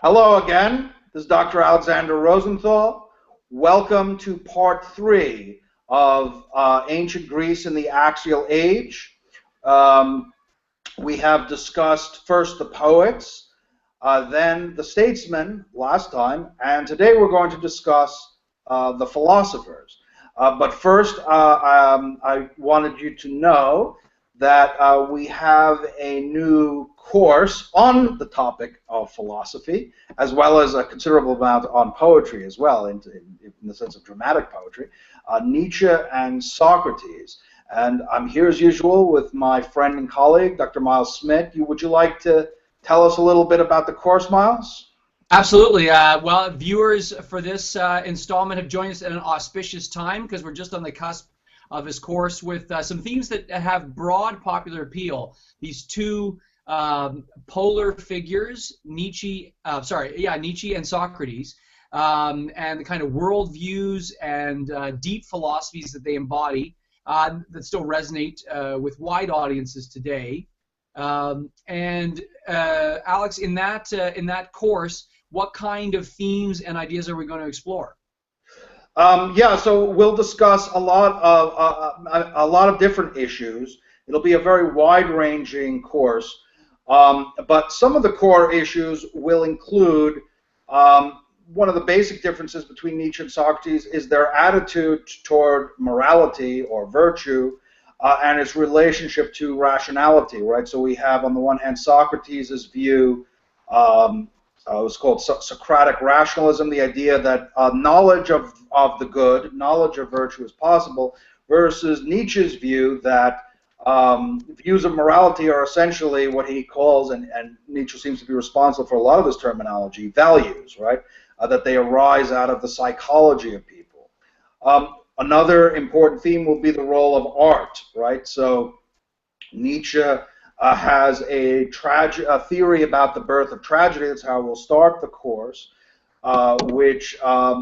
Hello again. This is Dr. Alexander Rosenthal. Welcome to part 3 of Ancient Greece in the Axial Age. We have discussed first the poets, then the statesmen last time, and today we're going to discuss the philosophers. But first, I wanted you to know that we have a new course on the topic of philosophy, as well as a considerable amount on poetry as well, in the sense of dramatic poetry, Nietzsche and Socrates. And I'm here as usual with my friend and colleague, Dr. Miles Smith. Would you like to tell us a little bit about the course, Miles? Absolutely. Well, viewers for this installment have joined us at an auspicious time because we're just on the cusp of his course with some themes that have broad popular appeal. These two polar figures, Nietzsche and Socrates, and the kind of worldviews and deep philosophies that they embody that still resonate with wide audiences today. Alex, in that course, what kind of themes and ideas are we going to explore? Yeah, so we'll discuss a lot of different issues. It'll be a very wide-ranging course, but some of the core issues will include one of the basic differences between Nietzsche and Socrates is their attitude toward morality or virtue and its relationship to rationality, right? So we have, on the one hand, Socrates' view. It was called Socratic rationalism, the idea that knowledge of the good, knowledge of virtue is possible, versus Nietzsche's view that views of morality are essentially what he calls, and Nietzsche seems to be responsible for a lot of this terminology, values, right? That they arise out of the psychology of people. Another important theme will be the role of art, right? So Nietzsche has a theory about the birth of tragedy. That's how we'll start the course, which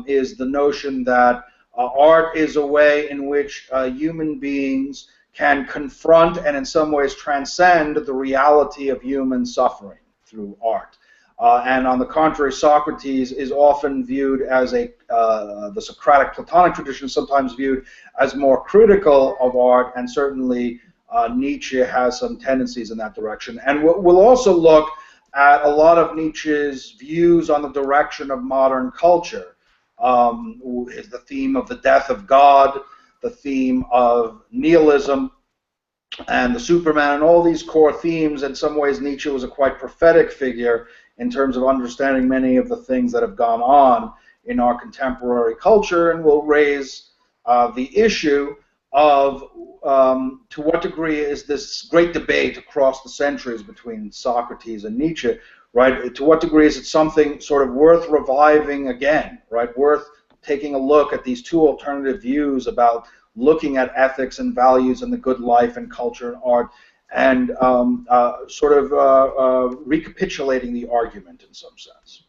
is the notion that art is a way in which human beings can confront and in some ways transcend the reality of human suffering through art. And on the contrary, Socrates is often viewed as the Socratic Platonic tradition is sometimes viewed as more critical of art, and certainly Nietzsche has some tendencies in that direction. And we'll also look at a lot of Nietzsche's views on the direction of modern culture. Is the theme of the death of God, the theme of nihilism, and the Superman, and all these core themes. In some ways, Nietzsche was a quite prophetic figure in terms of understanding many of the things that have gone on in our contemporary culture, and will raise the issue of to what degree is this great debate across the centuries between Socrates and Nietzsche, right? To what degree is it something sort of worth reviving again, right? Worth taking a look at these two alternative views about looking at ethics and values and the good life and culture and art, and recapitulating the argument in some sense.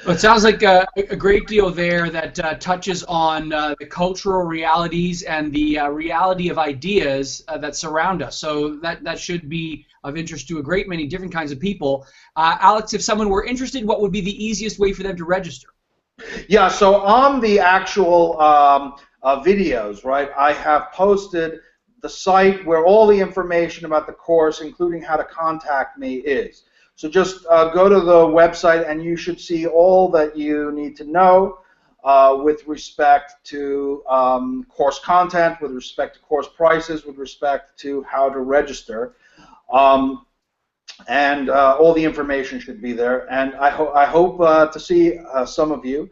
Well, it sounds like a great deal there that touches on the cultural realities and the reality of ideas that surround us. So that should be of interest to a great many different kinds of people. Alex, if someone were interested, what would be the easiest way for them to register? Yeah, so on the actual videos, right, I have posted the site where all the information about the course, including how to contact me, is. So just go to the website and you should see all that you need to know with respect to course content, with respect to course prices, with respect to how to register. And all the information should be there. And I hope to see some of you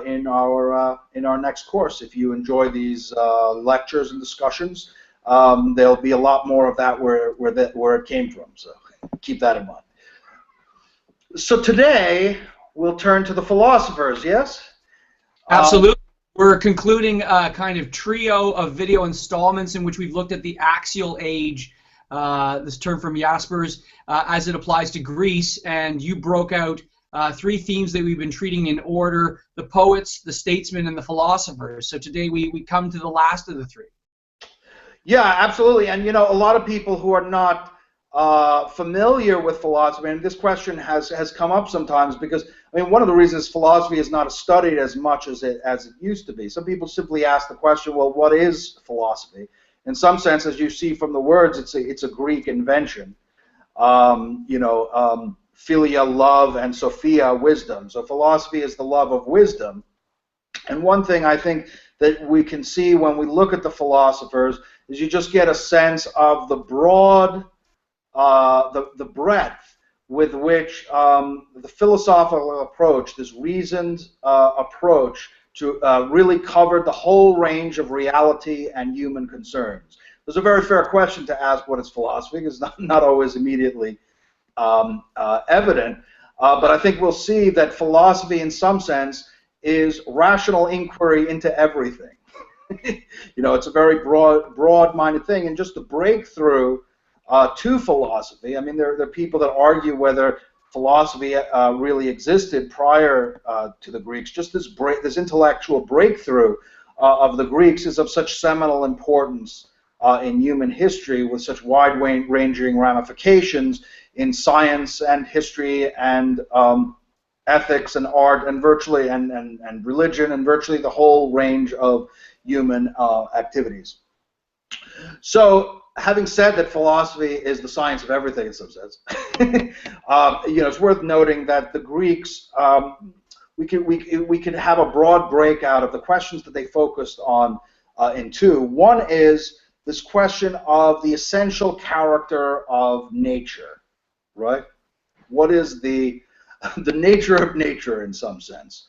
in our next course. If you enjoy these lectures and discussions, there'll be a lot more of that where it came from. So keep that in mind. So today we'll turn to the philosophers. Yes. Absolutely. We're concluding a kind of trio of video installments in which we've looked at the Axial Age, this term from Jaspers, as it applies to Greece, and you broke out three themes that we've been treating in order: the poets, the statesmen, and the philosophers. So today we come to the last of the three. Yeah, absolutely. And you know, a lot of people who are not familiar with philosophy, and this question has come up sometimes because, I mean, one of the reasons philosophy is not studied as much as it used to be. Some people simply ask the question, well, what is philosophy? In some sense, as you see from the words, it's a Greek invention. Philia, love, and Sophia, wisdom. So philosophy is the love of wisdom. And one thing I think that we can see when we look at the philosophers is you just get a sense of the broad, the breadth with which the philosophical approach, this reasoned approach, to really covered the whole range of reality and human concerns. It's a very fair question to ask what is philosophy. It's not always immediately evident, but I think we'll see that philosophy, in some sense, is rational inquiry into everything. It's a very broad-minded thing, and just the breakthrough to philosophy. I mean, there are people that argue whether philosophy really existed prior to the Greeks. Just this intellectual breakthrough of the Greeks is of such seminal importance in human history, with such wide-ranging ramifications in science and history and ethics and art and virtually and religion and virtually the whole range of human activities. So, having said that philosophy is the science of everything in some sense, it's worth noting that the Greeks, we could have a broad breakout of the questions that they focused on in two. One is this question of the essential character of nature, right? What is the nature of nature in some sense?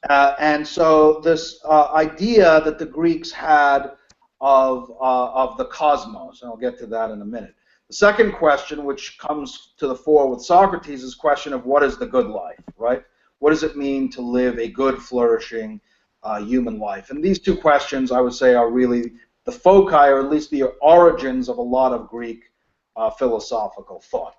And so this idea that the Greeks had of the cosmos, and I'll get to that in a minute. The second question, which comes to the fore with Socrates, is the question of what is the good life, right? What does it mean to live a good, flourishing human life? And these two questions, I would say, are really the foci, or at least the origins of a lot of Greek philosophical thought.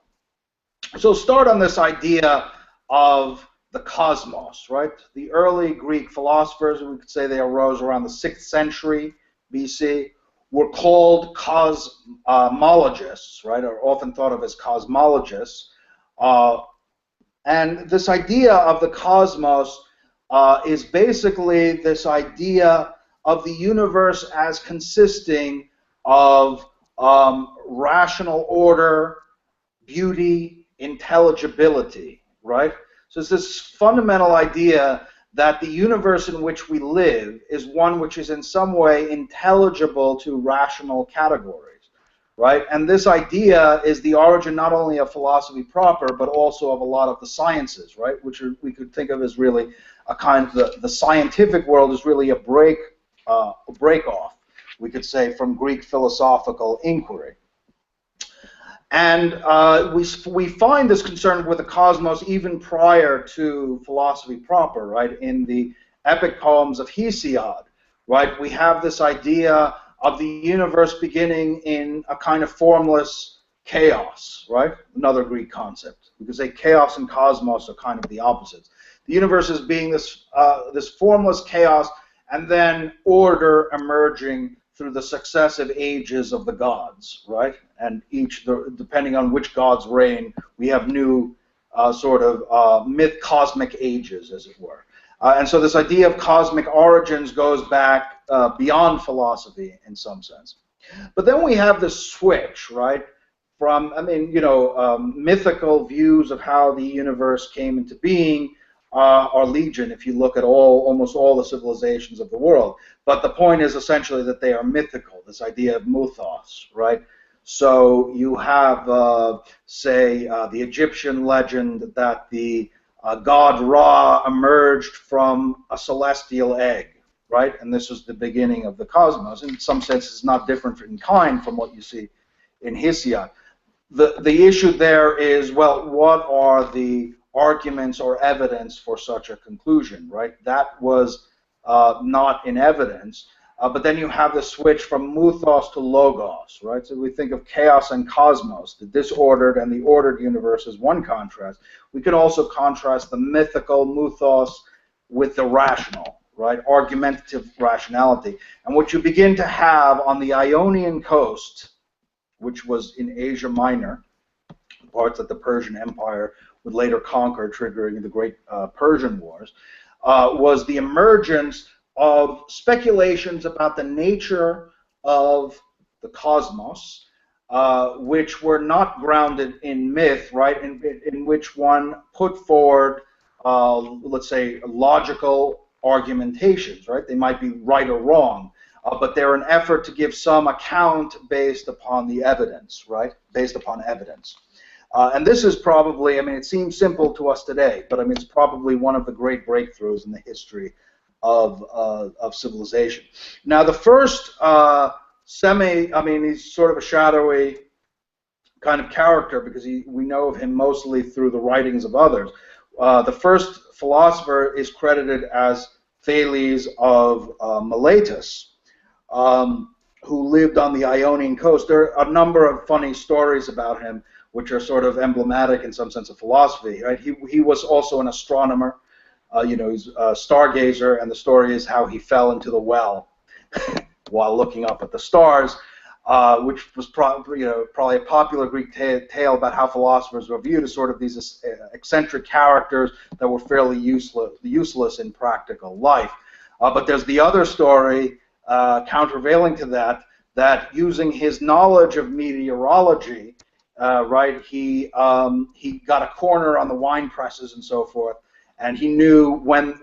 So start on this idea of the cosmos, right? The early Greek philosophers, we could say they arose around the 6th century BC, were called cosmologists, right, or often thought of as cosmologists. And this idea of the cosmos is basically this idea of the universe as consisting of rational order, beauty, intelligibility, right? So it's this fundamental idea that the universe in which we live is one which is in some way intelligible to rational categories, right? And this idea is the origin not only of philosophy proper, but also of a lot of the sciences, right? Which we could think of as really a kind of the scientific world is really a break off, we could say, from Greek philosophical inquiry. And we find this concern with the cosmos even prior to philosophy proper, right? In the epic poems of Hesiod, right? We have this idea of the universe beginning in a kind of formless chaos, right? Another Greek concept. We could say chaos and cosmos are kind of the opposites. The universe is being this formless chaos, and then order emerging through the successive ages of the gods, right? And depending on which gods reign, we have new cosmic ages, as it were. And so this idea of cosmic origins goes back beyond philosophy in some sense. But then we have this switch, right? From, mythical views of how the universe came into being are legion if you look at almost all the civilizations of the world. But the point is essentially that they are mythical, this idea of mythos, right? So you have, the Egyptian legend that the god Ra emerged from a celestial egg, right? And this was the beginning of the cosmos. In some sense, it's not different in kind from what you see in Hesiod. The issue there is, well, what are the arguments or evidence for such a conclusion, right? That was not in evidence. But then you have the switch from mythos to logos, right? So we think of chaos and cosmos, the disordered and the ordered universe as one contrast. We could also contrast the mythical mythos with the rational, right? Argumentative rationality. And what you begin to have on the Ionian coast, which was in Asia Minor, parts that the Persian Empire would later conquer, triggering the Great Persian Wars, was the emergence of speculations about the nature of the cosmos, which were not grounded in myth, right, in which one put forward, let's say, logical argumentations, right? They might be right or wrong, but they're an effort to give some account based upon the evidence, right? Based upon evidence. And this is probably, I mean, it seems simple to us today, but I mean, it's probably one of the great breakthroughs in the history of civilization. Now, the first I mean, he's sort of a shadowy kind of character because we know of him mostly through the writings of others. The first philosopher is credited as Thales of Miletus, who lived on the Ionian coast. There are a number of funny stories about him, which are sort of emblematic in some sense of philosophy. Right? He was also an astronomer. You know, he's a stargazer, and the story is how he fell into the well while looking up at the stars, which was probably a popular Greek tale about how philosophers were viewed as sort of these eccentric characters that were fairly useless in practical life. But there's the other story, countervailing to that, that using his knowledge of meteorology, right, he got a corner on the wine presses and so forth, and he knew when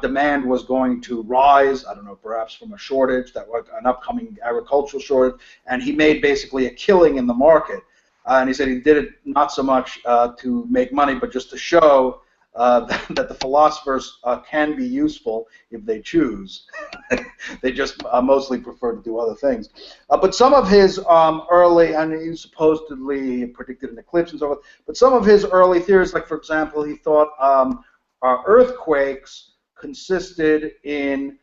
demand was going to rise, I don't know, perhaps from a shortage, that was an upcoming agricultural shortage, and he made basically a killing in the market. And he said he did it not so much to make money, but just to show that the philosophers can be useful if they choose. They just mostly prefer to do other things. But some of his early, and he supposedly predicted an eclipse and so forth, but some of his early theories, like for example, he thought earthquakes consisted in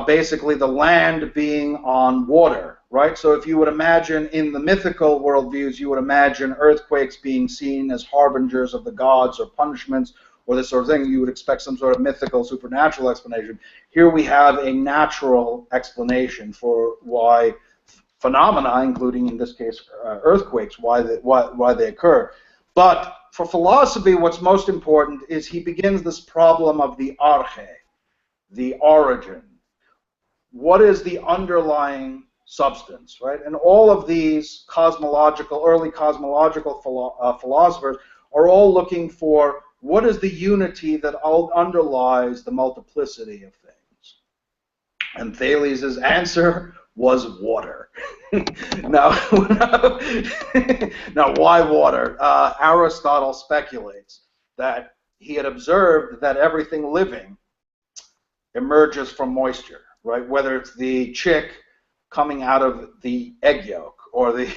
basically the land being on water, right? So if you would imagine in the mythical worldviews, you would imagine earthquakes being seen as harbingers of the gods or punishments or this sort of thing. You would expect some sort of mythical, supernatural explanation. Here we have a natural explanation for why phenomena, including in this case earthquakes, why they occur. But for philosophy, what's most important is he begins this problem of the arche, the origin. What is the underlying substance, right? And all of these early cosmological philosophers are all looking for what is the unity that underlies the multiplicity of things. And Thales' answer was water. now, why water? Aristotle speculates that he had observed that everything living emerges from moisture, right? Whether it's the chick coming out of the egg yolk, or the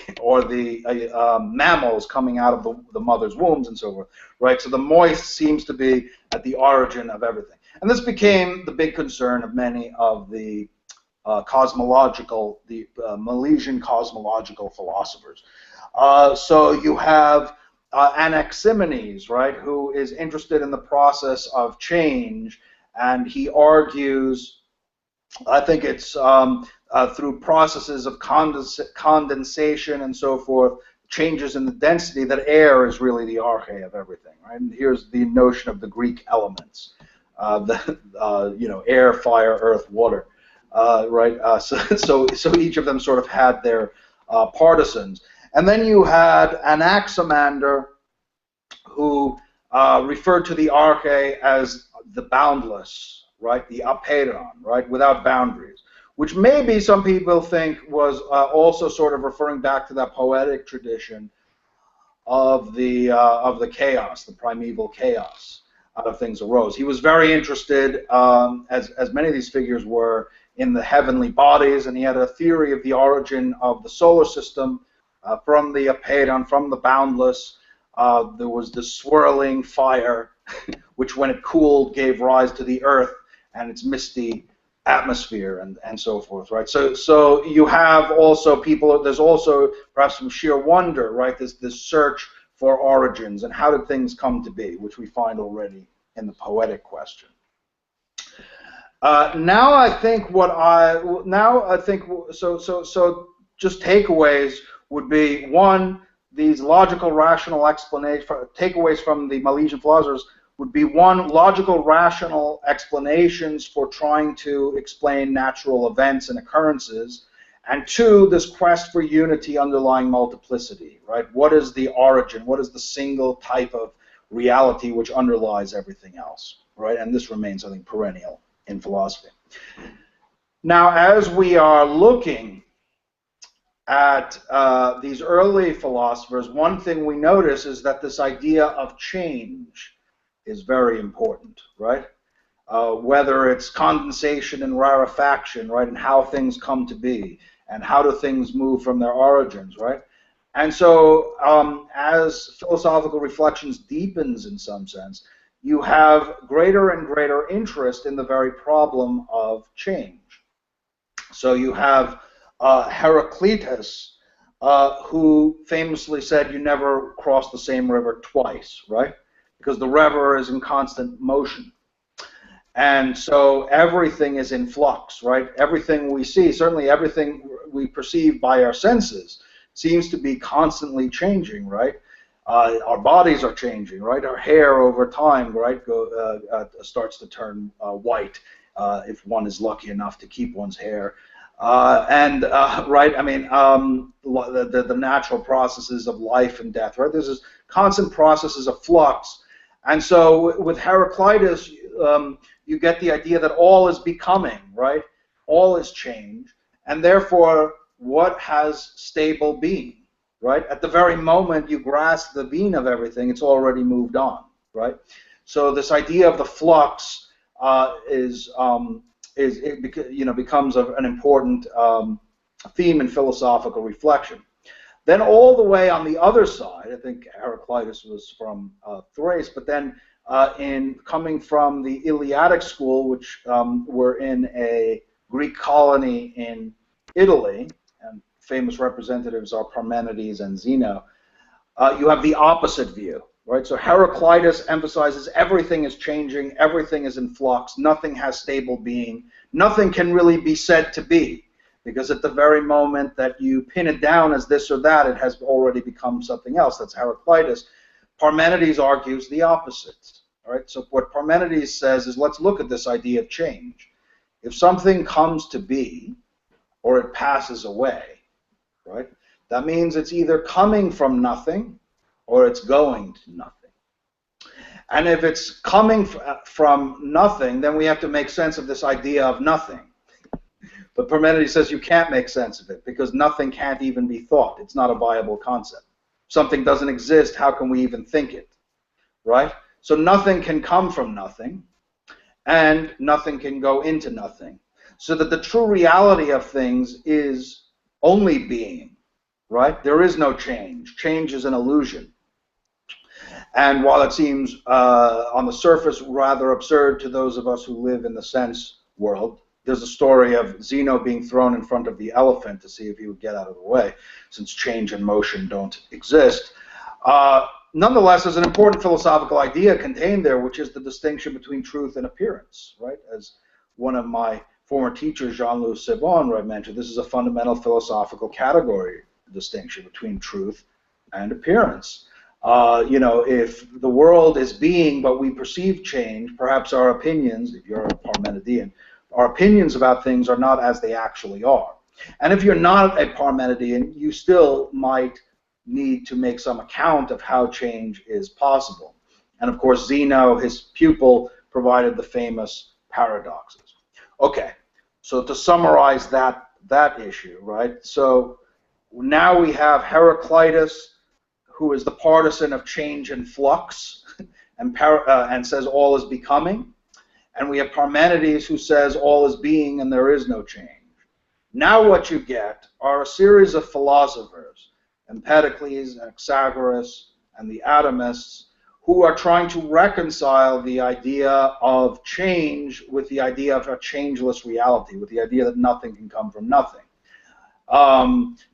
mammals coming out of the mother's wombs and so forth, right? So the moist seems to be at the origin of everything. And this became the big concern of many of the Milesian cosmological philosophers. So you have Anaximenes, right, who is interested in the process of change, and he argues, I think it's through processes of condensation and so forth, changes in the density, that air is really the arche of everything, right? And here's the notion of the Greek elements, air, fire, earth, water, right? So each of them sort of had their partisans. And then you had Anaximander, who referred to the arche as the boundless, right? The apeiron, right? Without boundaries, which maybe some people think was also sort of referring back to that poetic tradition of the chaos, the primeval chaos out of things arose. He was very interested, as many of these figures were, in the heavenly bodies, and he had a theory of the origin of the solar system from the apeiron, from the boundless. There was the swirling fire, which when it cooled gave rise to the earth and its misty atmosphere and so forth, right? So you have also people, there's also perhaps some sheer wonder, right? This search for origins and how did things come to be, which we find already in the poetic question. So just takeaways. would be, one, these logical rational explanation takeaways from the Milesian philosophers would be, one, logical rational explanations for trying to explain natural events and occurrences, and two, this quest for unity underlying multiplicity, right? What is the origin? What is the single type of reality which underlies everything else, right? And this remains, I think, perennial in philosophy. Now, as we are looking at these early philosophers, one thing we notice is that this idea of change is very important, right? Whether it's condensation and rarefaction, right, and how things come to be, and how do things move from their origins, right? And so as philosophical reflections deepens in some sense, you have greater and greater interest in the very problem of change. So you have Heraclitus, who famously said you never cross the same river twice, right? Because the river is in constant motion. And so everything is in flux, right? Everything we see, certainly everything we perceive by our senses, seems to be constantly changing, right? Our bodies are changing, right? Our hair over time, right, starts to turn white if one is lucky enough to keep one's hair. Right, I mean, the natural processes of life and death, right? There's this constant processes of flux. And so with Heraclitus, you get the idea that all is becoming, right? All is change. And therefore, what has stable being, right? At the very moment you grasp the being of everything, it's already moved on, right? So this idea of the flux becomes an important theme in philosophical reflection. Then all the way on the other side, I think Heraclitus was from Thrace, but then in coming from the Eleatic school, which were in a Greek colony in Italy, and famous representatives are Parmenides and Zeno, you have the opposite view, right? So Heraclitus emphasizes everything is changing, everything is in flux, nothing has stable being, nothing can really be said to be, because at the very moment that you pin it down as this or that, it has already become something else. That's Heraclitus. Parmenides argues the opposite, all right? So what Parmenides says is, let's look at this idea of change. If something comes to be, or it passes away, right, that means it's either coming from nothing or it's going to nothing. And if it's coming from nothing, then we have to make sense of this idea of nothing. But Parmenides says you can't make sense of it because nothing can't even be thought. It's not a viable concept. Something doesn't exist, how can we even think it, right? So nothing can come from nothing, and nothing can go into nothing. So that the true reality of things is only being, right? There is no change. Change is an illusion. And while it seems on the surface rather absurd to those of us who live in the sense world, there's a story of Zeno being thrown in front of the elephant to see if he would get out of the way, since change and motion don't exist. Nonetheless, there's an important philosophical idea contained there, which is the distinction between truth and appearance, right? As one of my former teachers, Jean-Louis Sebon, mentioned, this is a fundamental philosophical category distinction between truth and appearance. If the world is being, but we perceive change, perhaps our opinions, if you're a Parmenidean, our opinions about things are not as they actually are. And if you're not a Parmenidean, you still might need to make some account of how change is possible. And of course, Zeno, his pupil, provided the famous paradoxes. Okay, so to summarize that issue, right? So now we have Heraclitus, who is the partisan of change and flux, and says all is becoming. And we have Parmenides, who says all is being and there is no change. Now what you get are a series of philosophers, Empedocles, Anaxagoras, and the atomists, who are trying to reconcile the idea of change with the idea of a changeless reality, with the idea that nothing can come from nothing.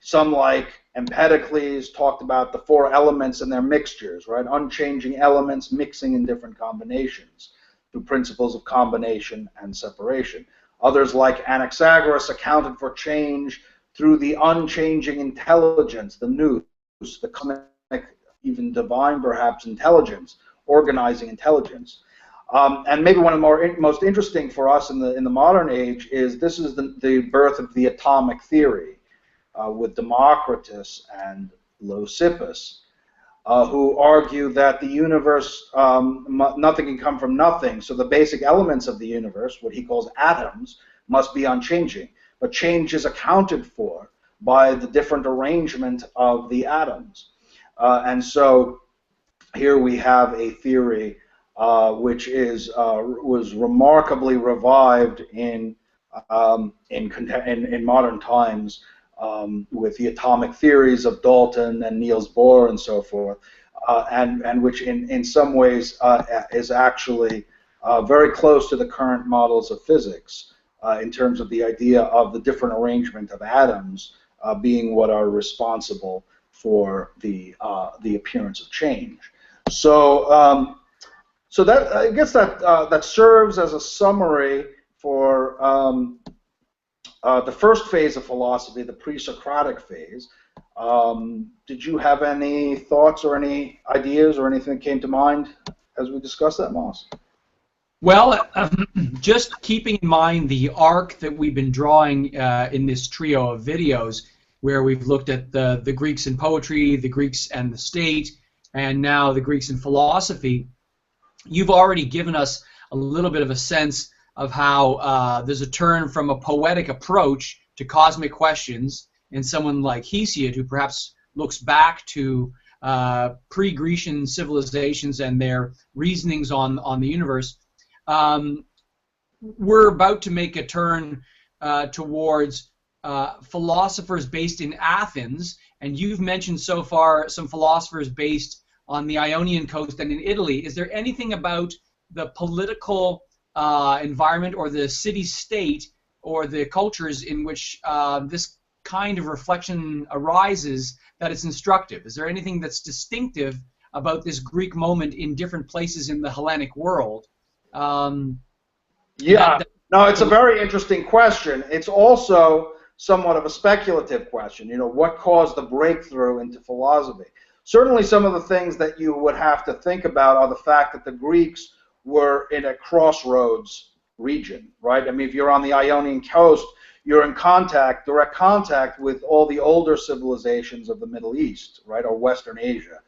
Some, like Empedocles, talked about the four elements and their mixtures, right? Unchanging elements mixing in different combinations through principles of combination and separation. Others, like Anaxagoras, accounted for change through the unchanging intelligence, the nous, the cosmic, even divine perhaps intelligence, organizing intelligence. And maybe one of the most interesting for us in the modern age is this is the birth of the atomic theory with Democritus and Leucippus, who argue that the universe, nothing can come from nothing, so the basic elements of the universe, what he calls atoms, must be unchanging. But change is accounted for by the different arrangement of the atoms. And so here we have a theory which was remarkably revived in modern times with the atomic theories of Dalton and Niels Bohr and so forth, and which in some ways is actually very close to the current models of physics in terms of the idea of the different arrangement of atoms being what are responsible for the appearance of change. So so that, I guess that serves as a summary for the first phase of philosophy, the pre-Socratic phase. Did you have any thoughts or any ideas or anything that came to mind as we discussed that, Moss? Well, just keeping in mind the arc that we've been drawing in this trio of videos, where we've looked at the Greeks in poetry, the Greeks and the state, and now the Greeks in philosophy, you've already given us a little bit of a sense of how there's a turn from a poetic approach to cosmic questions in someone like Hesiod, who perhaps looks back to pre-Grecian civilizations and their reasonings on the universe. We're about to make a turn towards philosophers based in Athens, and you've mentioned so far some philosophers based on the Ionian coast and in Italy. Is there anything about the political environment or the city-state or the cultures in which this kind of reflection arises that it's instructive? Is there anything that's distinctive about this Greek moment in different places in the Hellenic world? Yeah, no, it's a very interesting question. It's also somewhat of a speculative question. You know, what caused the breakthrough into philosophy? Certainly some of the things that you would have to think about are the fact that the Greeks were in a crossroads region, right? I mean, if you're on the Ionian coast, you're in direct contact with all the older civilizations of the Middle East, right, or Western Asia,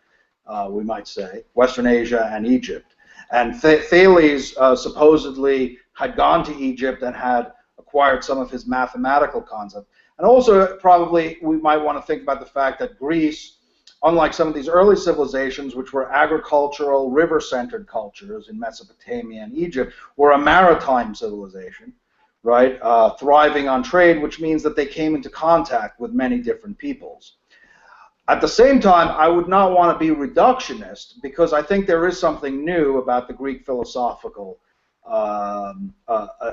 we might say, Western Asia and Egypt. And Thales supposedly had gone to Egypt and had acquired some of his mathematical concepts. And also, probably, we might want to think about the fact that Greece, unlike some of these early civilizations, which were agricultural, river-centered cultures in Mesopotamia and Egypt, were a maritime civilization, right, thriving on trade, which means that they came into contact with many different peoples. At the same time, I would not want to be reductionist, because I think there is something new about the Greek philosophical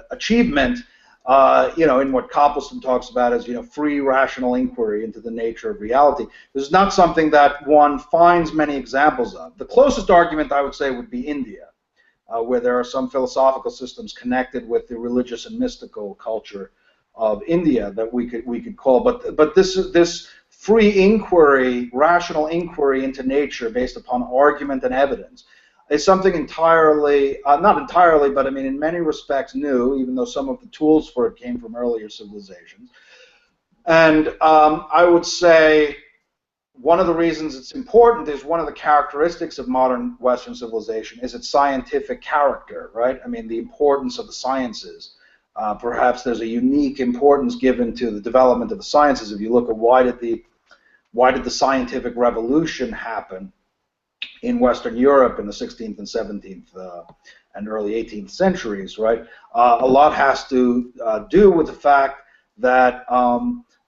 achievement, you know, in what Copleston talks about as, you know, free rational inquiry into the nature of reality. This is not something that one finds many examples of. The closest argument, I would say, would be India, where there are some philosophical systems connected with the religious and mystical culture of India that we could call. But this free inquiry, rational inquiry into nature based upon argument and evidence, is something entirely, not entirely, but I mean in many respects new, even though some of the tools for it came from earlier civilizations. And I would say one of the reasons it's important is one of the characteristics of modern Western civilization is its scientific character, right? I mean, the importance of the sciences. Perhaps there's a unique importance given to the development of the sciences. If you look at why did the scientific revolution happen in Western Europe in the 16th and 17th and early 18th centuries, right? A lot has to do with the fact that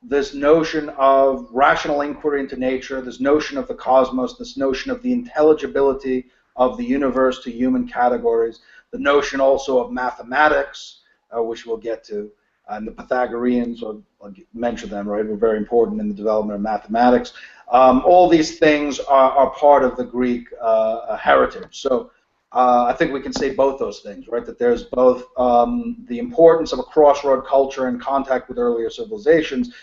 this notion of rational inquiry into nature, this notion of the cosmos, this notion of the intelligibility of the universe to human categories, the notion also of mathematics, which we'll get to, and the Pythagoreans, I'll mention them, right, were very important in the development of mathematics. All these things are part of the Greek heritage. So I think we can say both those things, right, that there's both the importance of a crossroad culture in contact with earlier civilizations,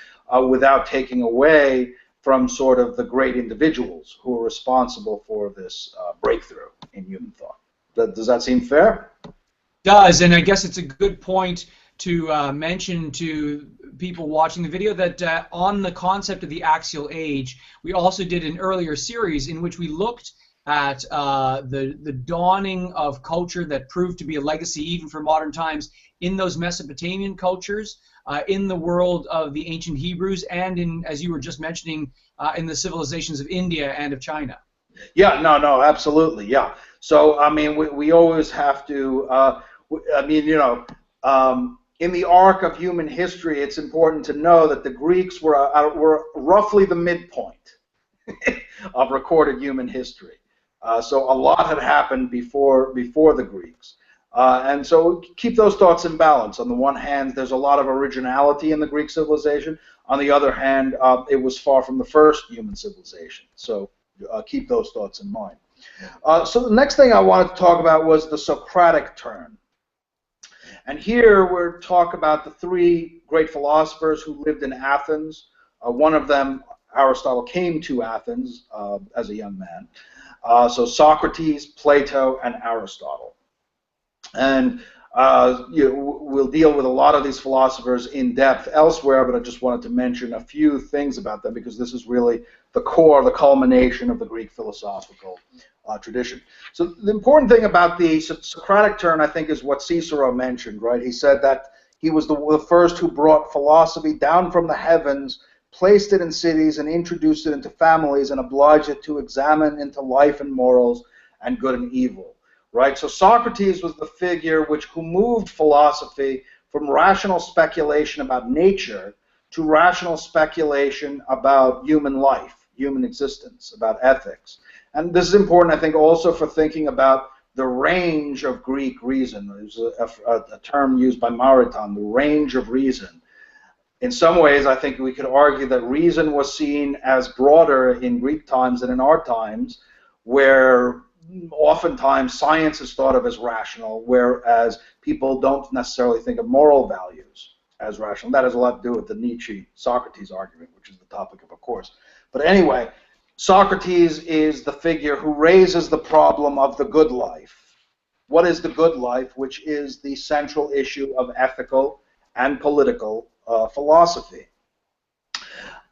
without taking away from sort of the great individuals who are responsible for this breakthrough in human thought. Does that seem fair? Does, and I guess it's a good point to mention to people watching the video that on the concept of the axial age, we also did an earlier series in which we looked at the dawning of culture that proved to be a legacy even for modern times in those Mesopotamian cultures, in the world of the ancient Hebrews, and in, as you were just mentioning, in the civilizations of India and of China. Yeah, no, absolutely, yeah. So, I mean, we always have to, I mean, you know, in the arc of human history, it's important to know that the Greeks were roughly the midpoint of recorded human history. So a lot had happened before the Greeks. And so keep those thoughts in balance. On the one hand, there's a lot of originality in the Greek civilization. On the other hand, it was far from the first human civilization. So keep those thoughts in mind. So the next thing I wanted to talk about was the Socratic turn. And here we're talking about the three great philosophers who lived in Athens. One of them, Aristotle, came to Athens as a young man. So Socrates, Plato, and Aristotle. And we'll deal with a lot of these philosophers in depth elsewhere, but I just wanted to mention a few things about them because this is really the core, the culmination of the Greek philosophical tradition. So the important thing about the Socratic turn, I think, is what Cicero mentioned, right? He said that he was the first who brought philosophy down from the heavens, placed it in cities, and introduced it into families, and obliged it to examine into life and morals and good and evil, right? So Socrates was the figure who moved philosophy from rational speculation about nature to rational speculation about human life, human existence, about ethics. And this is important, I think, also for thinking about the range of Greek reason. There's a term used by Mariton, the range of reason. In some ways, I think we could argue that reason was seen as broader in Greek times than in our times, where oftentimes science is thought of as rational, whereas people don't necessarily think of moral values as rational. That has a lot to do with the Nietzsche-Socrates argument, which is the topic of a course. But anyway, Socrates is the figure who raises the problem of the good life. What is the good life, which is the central issue of ethical and political philosophy?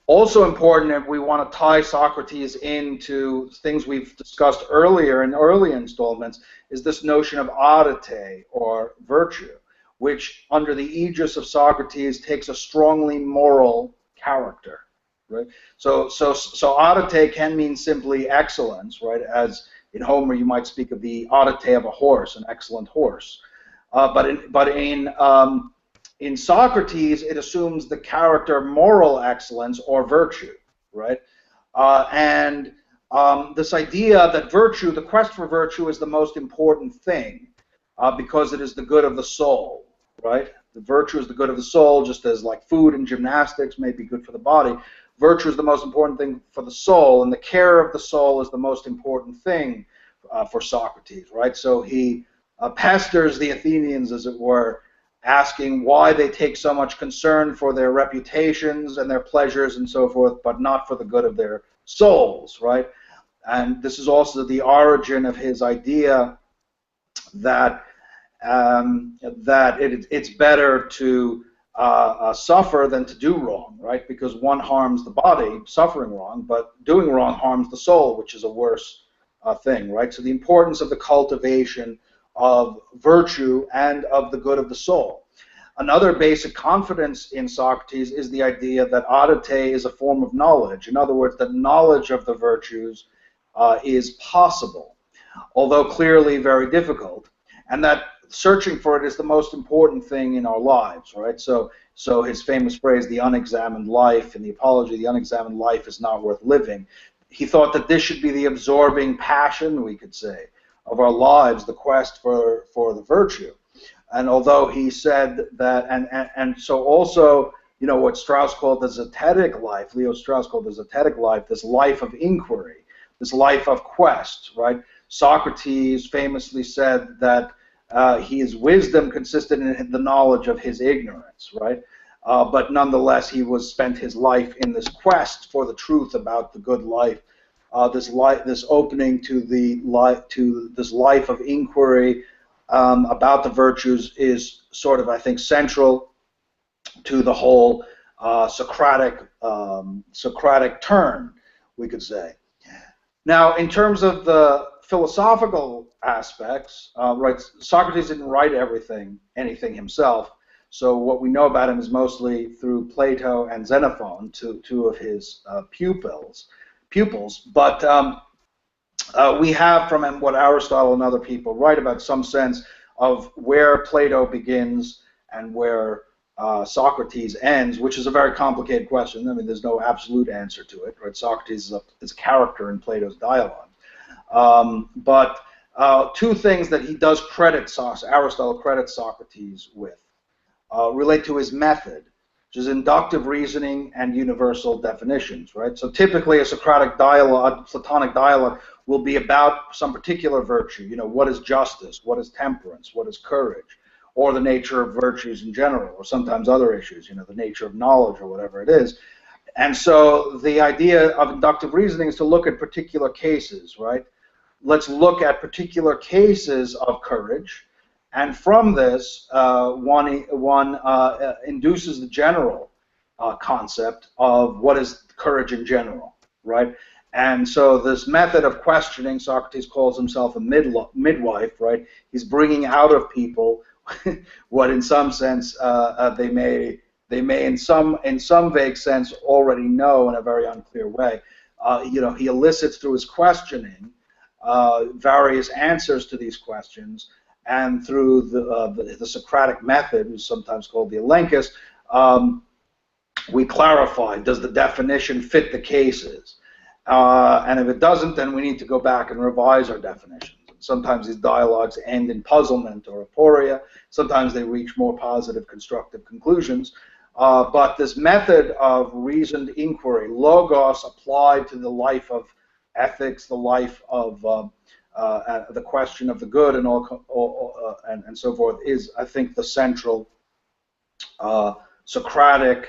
Also important, if we want to tie Socrates into things we've discussed earlier in early installments, is this notion of arete, or virtue, which under the aegis of Socrates takes a strongly moral character. Right? So arete can mean simply excellence, right? As in Homer, you might speak of the arete of a horse, an excellent horse. But in Socrates, it assumes the character moral excellence or virtue, right? This idea that virtue, the quest for virtue, is the most important thing because it is the good of the soul, right? The virtue is the good of the soul, just as like food and gymnastics may be good for the body. Virtue is the most important thing for the soul, and the care of the soul is the most important thing for Socrates, right? So he pesters the Athenians, as it were, asking why they take so much concern for their reputations and their pleasures and so forth, but not for the good of their souls, right? And this is also the origin of his idea that it's better to suffer than to do wrong, right? Because one harms the body, suffering wrong, but doing wrong harms the soul, which is a worse thing, right? So the importance of the cultivation of virtue and of the good of the soul. Another basic confidence in Socrates is the idea that arete is a form of knowledge. In other words, that knowledge of the virtues is possible, although clearly very difficult, and that searching for it is the most important thing in our lives, right? So his famous phrase, the unexamined life, in the Apology, the unexamined life is not worth living. He thought that this should be the absorbing passion, we could say, of our lives, the quest for the virtue. And although he said that, and so also, you know, what Strauss called the zetetic life, Leo Strauss called the zetetic life, this life of inquiry, this life of quest, right? Socrates famously said that his wisdom consisted in the knowledge of his ignorance, right? but nonetheless he spent his life in this quest for the truth about the good life. This opening to this life of inquiry about the virtues is sort of, I think, central to the whole Socratic turn, we could say. Now, in terms of the philosophical aspects, right, Socrates didn't write anything himself. So what we know about him is mostly through Plato and Xenophon, two of his pupils. But we have from him what Aristotle and other people write about, some sense of where Plato begins and where Socrates ends, which is a very complicated question. I mean, there's no absolute answer to it, right? Socrates is a character in Plato's dialogue. But two things that he does Aristotle credits Socrates with relate to his method, which is inductive reasoning and universal definitions, right? So typically a Socratic dialogue, Platonic dialogue, will be about some particular virtue. You know, what is justice? What is temperance? What is courage? Or the nature of virtues in general, or sometimes other issues, you know, the nature of knowledge or whatever it is. And so the idea of inductive reasoning is to look at particular cases, right? Let's look at particular cases of courage, and from this, one induces the general concept of what is courage in general, right? And so this method of questioning, Socrates calls himself a midwife, right? He's bringing out of people what, in some sense, they may in some vague sense already know in a very unclear way. You know, he elicits through his questioning various answers to these questions, and through the Socratic method, which is sometimes called the elenchus, we clarify, does the definition fit the cases? And if it doesn't, then we need to go back and revise our definitions. Sometimes these dialogues end in puzzlement or aporia. Sometimes they reach more positive, constructive conclusions. But this method of reasoned inquiry, logos applied to the life of ethics, the life of the question of the good, and and so forth, is, I think, the central Socratic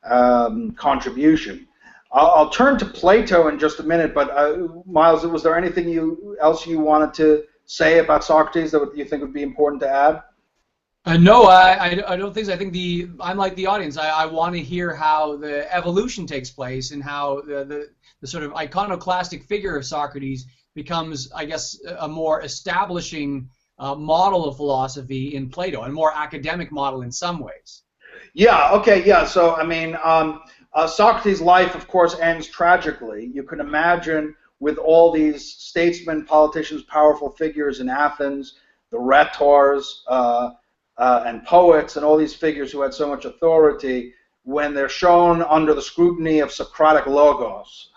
contribution. I'll turn to Plato in just a minute, but Miles, was there anything else you wanted to say about Socrates that you think would be important to add? No, I don't think so. I think I'm like the audience. I want to hear how the evolution takes place and how the sort of iconoclastic figure of Socrates becomes, I guess, a more establishing model of philosophy in Plato, a more academic model in some ways. Yeah, okay, yeah. So, I mean, Socrates' life, of course, ends tragically. You can imagine with all these statesmen, politicians, powerful figures in Athens, the rhetors, and poets, and all these figures who had so much authority, when they're shown under the scrutiny of Socratic logos,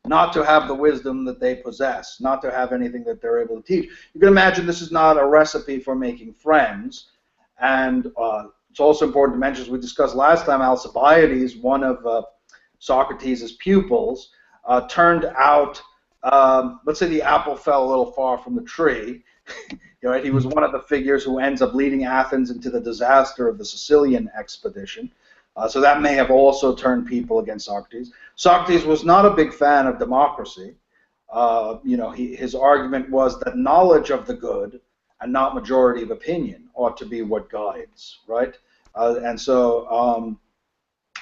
not to have the wisdom that they possess, not to have anything that they're able to teach. You can imagine this is not a recipe for making friends. And it's also important to mention, as we discussed last time, Alcibiades, one of Socrates' pupils, turned out, let's say the apple fell a little far from the tree. Right? He was one of the figures who ends up leading Athens into the disaster of the Sicilian expedition. So that may have also turned people against Socrates. Socrates was not a big fan of democracy. You know, his argument was that knowledge of the good and not majority of opinion ought to be what guides, right? And so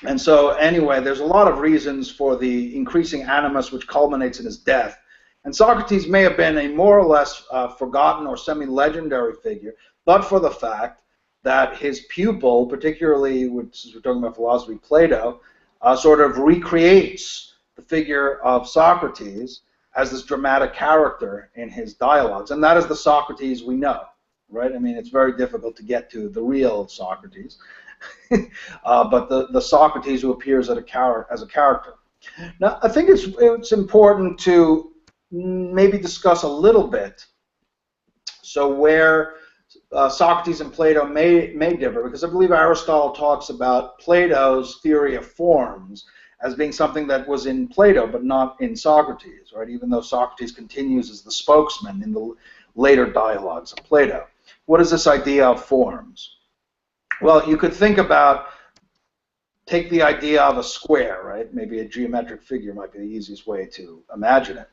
anyway, there's a lot of reasons for the increasing animus which culminates in his death. And Socrates may have been a more or less forgotten or semi-legendary figure, but for the fact that his pupil, particularly, since we're talking about philosophy, Plato, sort of recreates the figure of Socrates as this dramatic character in his dialogues. And that is the Socrates we know, right? I mean, it's very difficult to get to the real Socrates, but the Socrates who appears as a character. Now, I think it's important to maybe discuss a little bit where Socrates and Plato may differ, because I believe Aristotle talks about Plato's theory of forms as being something that was in Plato but not in Socrates, right? Even though Socrates continues as the spokesman in the later dialogues of Plato. What is this idea of forms? Well, you could think about take the idea of a square, right? Maybe a geometric figure might be the easiest way to imagine it.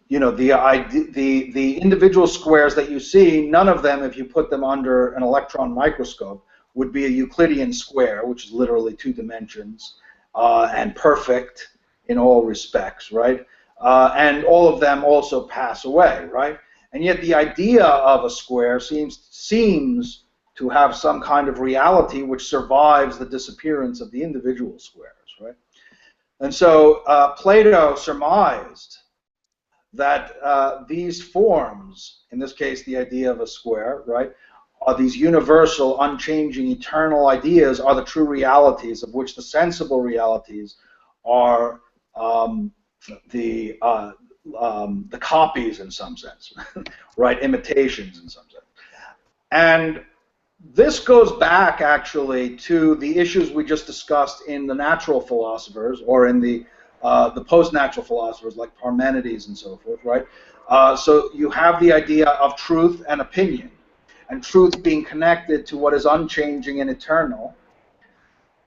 You know, the individual squares that you see, none of them, if you put them under an electron microscope, would be a Euclidean square, which is literally 2 dimensions, and perfect in all respects, right? And all of them also pass away, right? And yet the idea of a square seems to have some kind of reality which survives the disappearance of the individual squares, right? And so Plato surmised that these forms, in this case the idea of a square, right, are these universal, unchanging, eternal ideas are the true realities, of which the sensible realities are the copies in some sense, right, imitations in some sense. And this goes back actually to the issues we just discussed in the natural philosophers, or in the post-natural philosophers like Parmenides and so forth, right? So you have the idea of truth and opinion, and truth being connected to what is unchanging and eternal,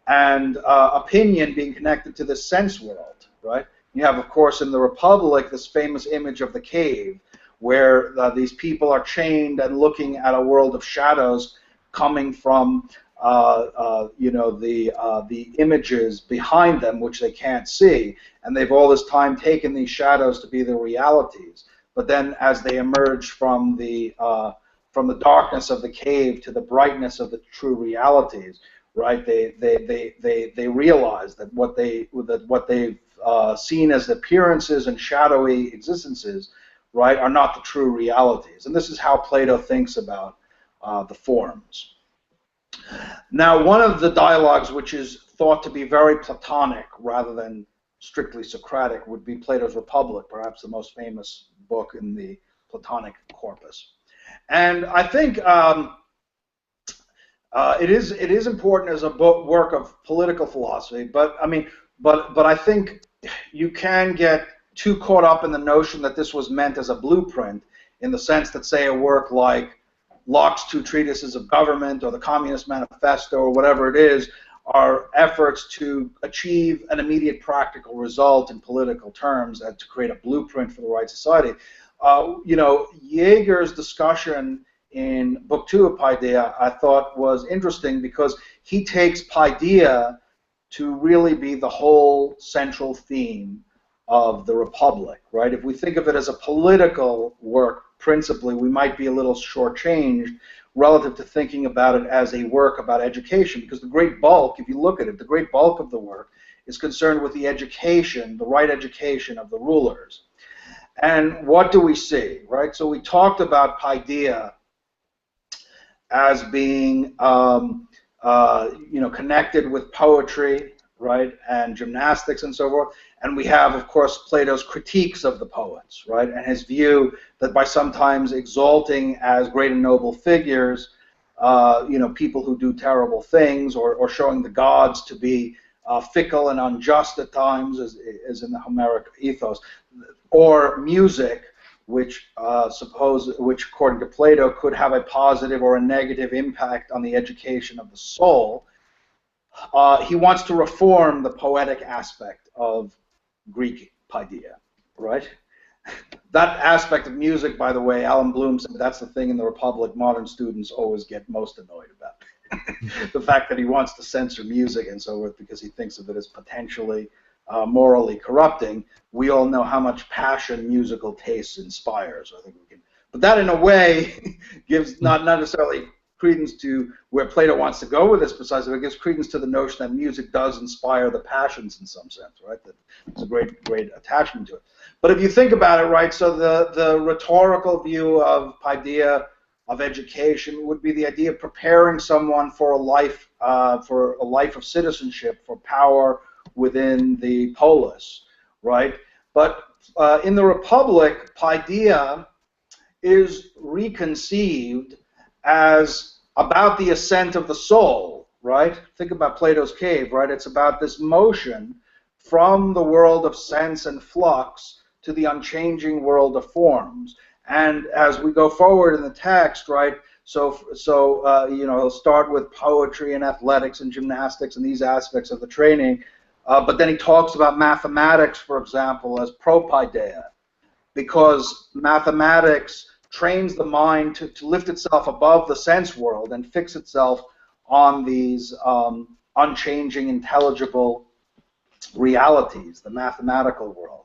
and opinion being connected to the sense world, right? You have, of course, in the Republic, this famous image of the cave, where these people are chained and looking at a world of shadows coming from, you know, the images behind them, which they can't see, and they've all this time taken these shadows to be the realities. But then, as they emerge from the darkness of the cave to the brightness of the true realities, right? They realize that what they've seen as appearances and shadowy existences, right, are not the true realities. And this is how Plato thinks about the forms. Now, one of the dialogues which is thought to be very Platonic rather than strictly Socratic would be Plato's Republic, perhaps the most famous book in the Platonic corpus. And I think it is important as a work of political philosophy, but I mean, but I think you can get too caught up in the notion that this was meant as a blueprint, in the sense that, say, a work like Locke's 2 treatises of government or the Communist Manifesto or whatever it is are efforts to achieve an immediate practical result in political terms and to create a blueprint for the right society. You know, Jaeger's discussion in Book 2 of Paideia, I thought, was interesting because he takes Paideia to really be the whole central theme of the Republic, right? If we think of it as a political work, principally, we might be a little shortchanged relative to thinking about it as a work about education, because the great bulk, if you look at it, the great bulk of the work is concerned with the education, the right education of the rulers. And what do we see, right? So we talked about Paideia as being, you know, connected with poetry, right, and gymnastics and so forth. And we have, of course, Plato's critiques of the poets, right, and his view that by sometimes exalting as great and noble figures, you know, people who do terrible things, or showing the gods to be fickle and unjust at times, as in the Homeric ethos, or music, which according to Plato could have a positive or a negative impact on the education of the soul. He wants to reform the poetic aspect of Greek Paideia, right? That aspect of music, by the way, Alan Bloom said that's the thing in the Republic modern students always get most annoyed about. The fact that he wants to censor music and so forth because he thinks of it as potentially morally corrupting. We all know how much passion musical taste inspires. I think we can, but that in a way gives not necessarily credence to where Plato wants to go with this precisely, but it gives credence to the notion that music does inspire the passions in some sense, right? That there's a great attachment to it. But if you think about it, right, so the rhetorical view of Paideia of education would be the idea of preparing someone for a life of citizenship, for power within the polis, right? But in the Republic, Paideia is reconceived as about the ascent of the soul, right? Think about Plato's cave, right? It's about this motion from the world of sense and flux to the unchanging world of forms. And as we go forward in the text, right, So he'll start with poetry and athletics and gymnastics and these aspects of the training, but then he talks about mathematics, for example, as propaideia, because mathematics trains the mind to lift itself above the sense world and fix itself on these unchanging, intelligible realities, the mathematical world.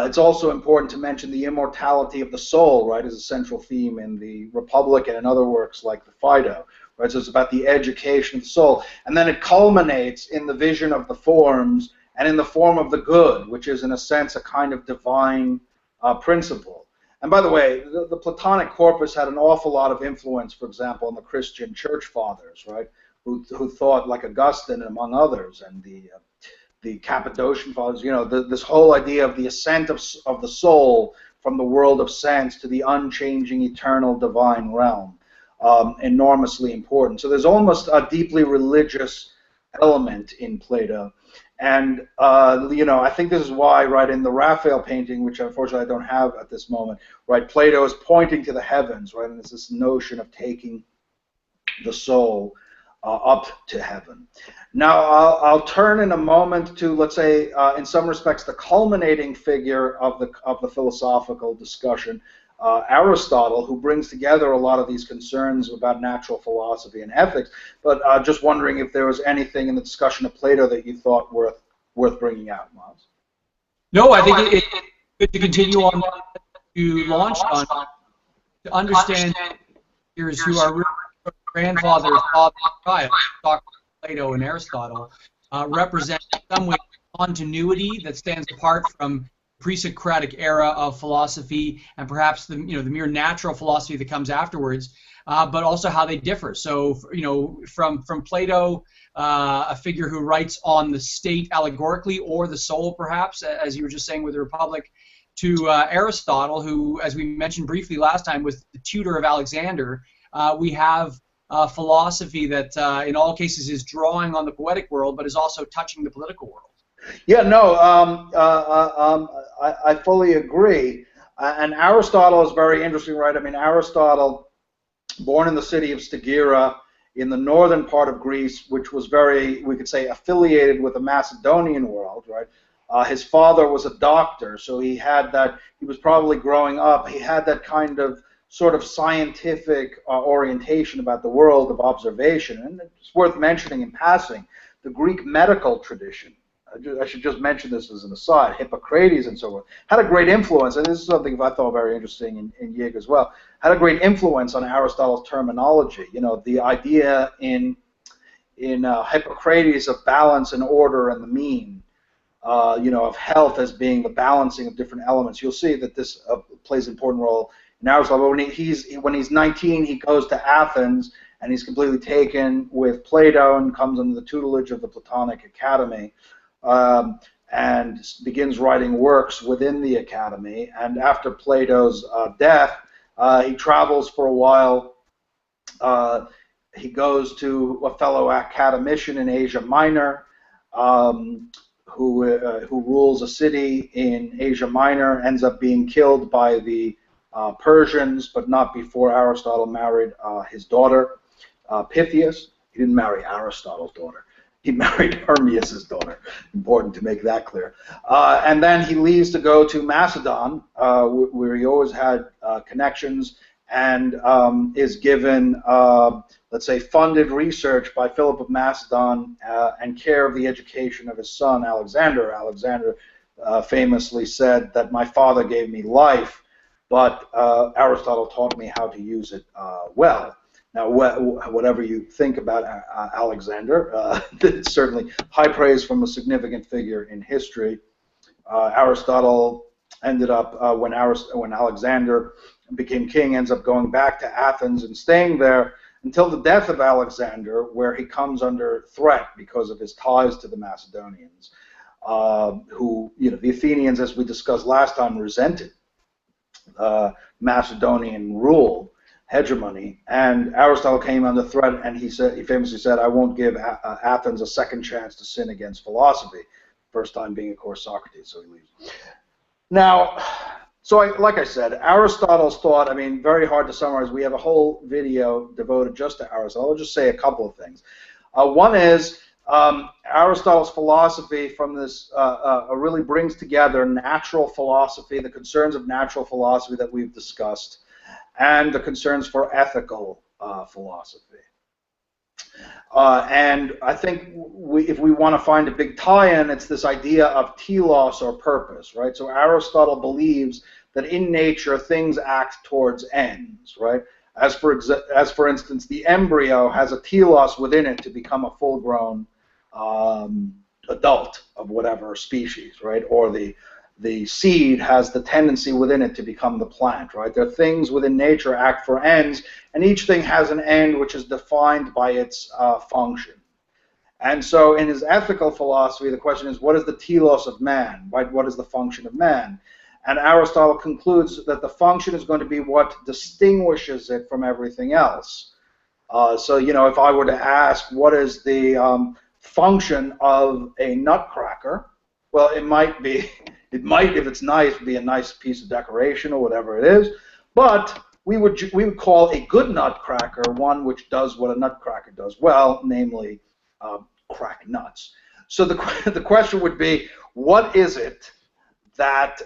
It's also important to mention the immortality of the soul, right, as a central theme in the Republic and in other works like the Phaedo, right? So it's about the education of the soul. And then it culminates in the vision of the forms and in the form of the good, which is, in a sense, a kind of divine principle. And by the way, the Platonic corpus had an awful lot of influence, for example, on the Christian church fathers, right, who thought like Augustine, among others, and the Cappadocian fathers, this whole idea of the ascent of the soul from the world of sense to the unchanging, eternal, divine realm, enormously important. So there's almost a deeply religious element in Plato. And, I think this is why, right, in the Raphael painting, which unfortunately I don't have at this moment, right, Plato is pointing to the heavens, right, and it's this notion of taking the soul up to heaven. Now, I'll turn in a moment to, let's say, in some respects, the culminating figure of the philosophical discussion, Aristotle, who brings together a lot of these concerns about natural philosophy and ethics. But just wondering if there was anything in the discussion of Plato that you thought worth bringing out, Miles. No, I think it's good to continue on what you launched on, to understand figures who are really grandfathers, father, child, Socrates, Plato, and Aristotle, represent in some way continuity that stands apart from pre-Socratic era of philosophy and perhaps the mere natural philosophy that comes afterwards, but also how they differ. So from Plato, a figure who writes on the state allegorically or the soul, perhaps, as you were just saying with the Republic, to Aristotle, who, as we mentioned briefly last time, was the tutor of Alexander. We have philosophy that in all cases is drawing on the poetic world, but is also touching the political world. Yeah, no, I fully agree. And Aristotle is very interesting, right? I mean, Aristotle, born in the city of Stagira in the northern part of Greece, which was very, we could say, affiliated with the Macedonian world, right? His father was a doctor, so he was probably growing up, he had that kind of sort of scientific orientation about the world of observation. And it's worth mentioning in passing, the Greek medical tradition, I should just mention this as an aside, Hippocrates and so forth, had a great influence, and this is something I thought very interesting in Yig as well, had a great influence on Aristotle's terminology. The idea in Hippocrates of balance and order and the mean, of health as being the balancing of different elements. You'll see that this plays an important role in Aristotle. When he's 19, he goes to Athens, and he's completely taken with Plato and comes under the tutelage of the Platonic Academy, and begins writing works within the Academy. And after Plato's death, he travels for a while. He goes to a fellow academician in Asia Minor, who rules a city in Asia Minor, ends up being killed by the Persians, but not before Aristotle married his daughter, Pythias. He didn't marry Aristotle's daughter. He married Hermias' daughter. Important to make that clear. And then he leaves to go to Macedon, where he always had connections, and is given, let's say, funded research by Philip of Macedon and care of the education of his son, Alexander. Alexander famously said that my father gave me life, but Aristotle taught me how to use it well. Now, whatever you think about Alexander, it's certainly high praise from a significant figure in history. Aristotle ended up, when Alexander became king, ends up going back to Athens and staying there until the death of Alexander, where he comes under threat because of his ties to the Macedonians, who, the Athenians, as we discussed last time, resented Macedonian rule, hegemony, and Aristotle came under threat, and he famously said, "I won't give Athens a second chance to sin against philosophy." First time being, of course, Socrates, so he leaves. Now, So, like I said, Aristotle's thought, I mean, very hard to summarize. We have a whole video devoted just to Aristotle. I'll just say a couple of things. One is Aristotle's philosophy from this really brings together natural philosophy, the concerns of natural philosophy that we've discussed, and the concerns for ethical philosophy. And I think if we want to find a big tie-in, it's this idea of telos or purpose, right? So Aristotle believes that in nature things act towards ends, right? As for instance, the embryo has a telos within it to become a full-grown adult of whatever species, right? Or the seed has the tendency within it to become the plant, right? There are things within nature act for ends, and each thing has an end which is defined by its function. And so in his ethical philosophy, the question is, what is the telos of man? Right? What is the function of man? And Aristotle concludes that the function is going to be what distinguishes it from everything else. So, you know, if I were to ask what is the function of a nutcracker, well, it might, if it's nice, be a nice piece of decoration or whatever it is. But we would call a good nutcracker one which does what a nutcracker does well, namely crack nuts. So the question would be, what is it that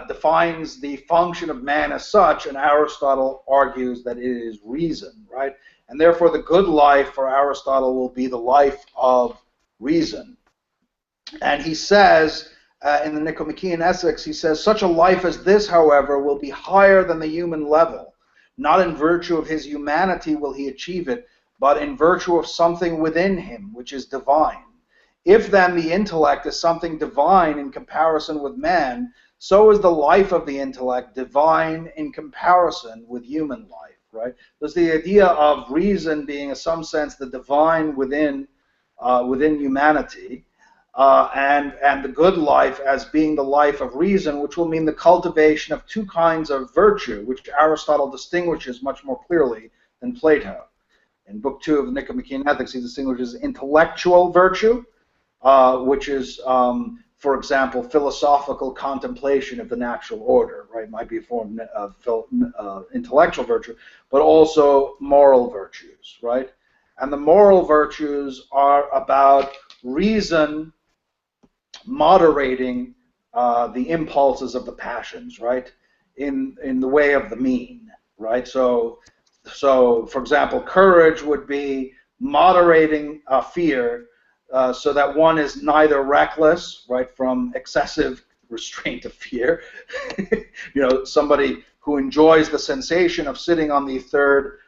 defines the function of man as such? And Aristotle argues that it is reason, right? And therefore the good life for Aristotle will be the life of reason. And he says, in the Nicomachean Ethics, he says, such a life as this, however, will be higher than the human level. Not in virtue of his humanity will he achieve it, but in virtue of something within him, which is divine. If then the intellect is something divine in comparison with man, so is the life of the intellect divine in comparison with human life, right? There's the idea of reason being, in some sense, the divine within humanity, and the good life as being the life of reason, which will mean the cultivation of two kinds of virtue, which Aristotle distinguishes much more clearly than Plato. In Book 2 of the Nicomachean Ethics, he distinguishes intellectual virtue, which is, for example, philosophical contemplation of the natural order, right? Might be a form of intellectual virtue, but also moral virtues, right? And the moral virtues are about reason moderating the impulses of the passions, right? In the way of the mean, right? So for example, courage would be moderating fear so that one is neither reckless, right, from excessive restraint of fear. You know, somebody who enjoys the sensation of sitting on the third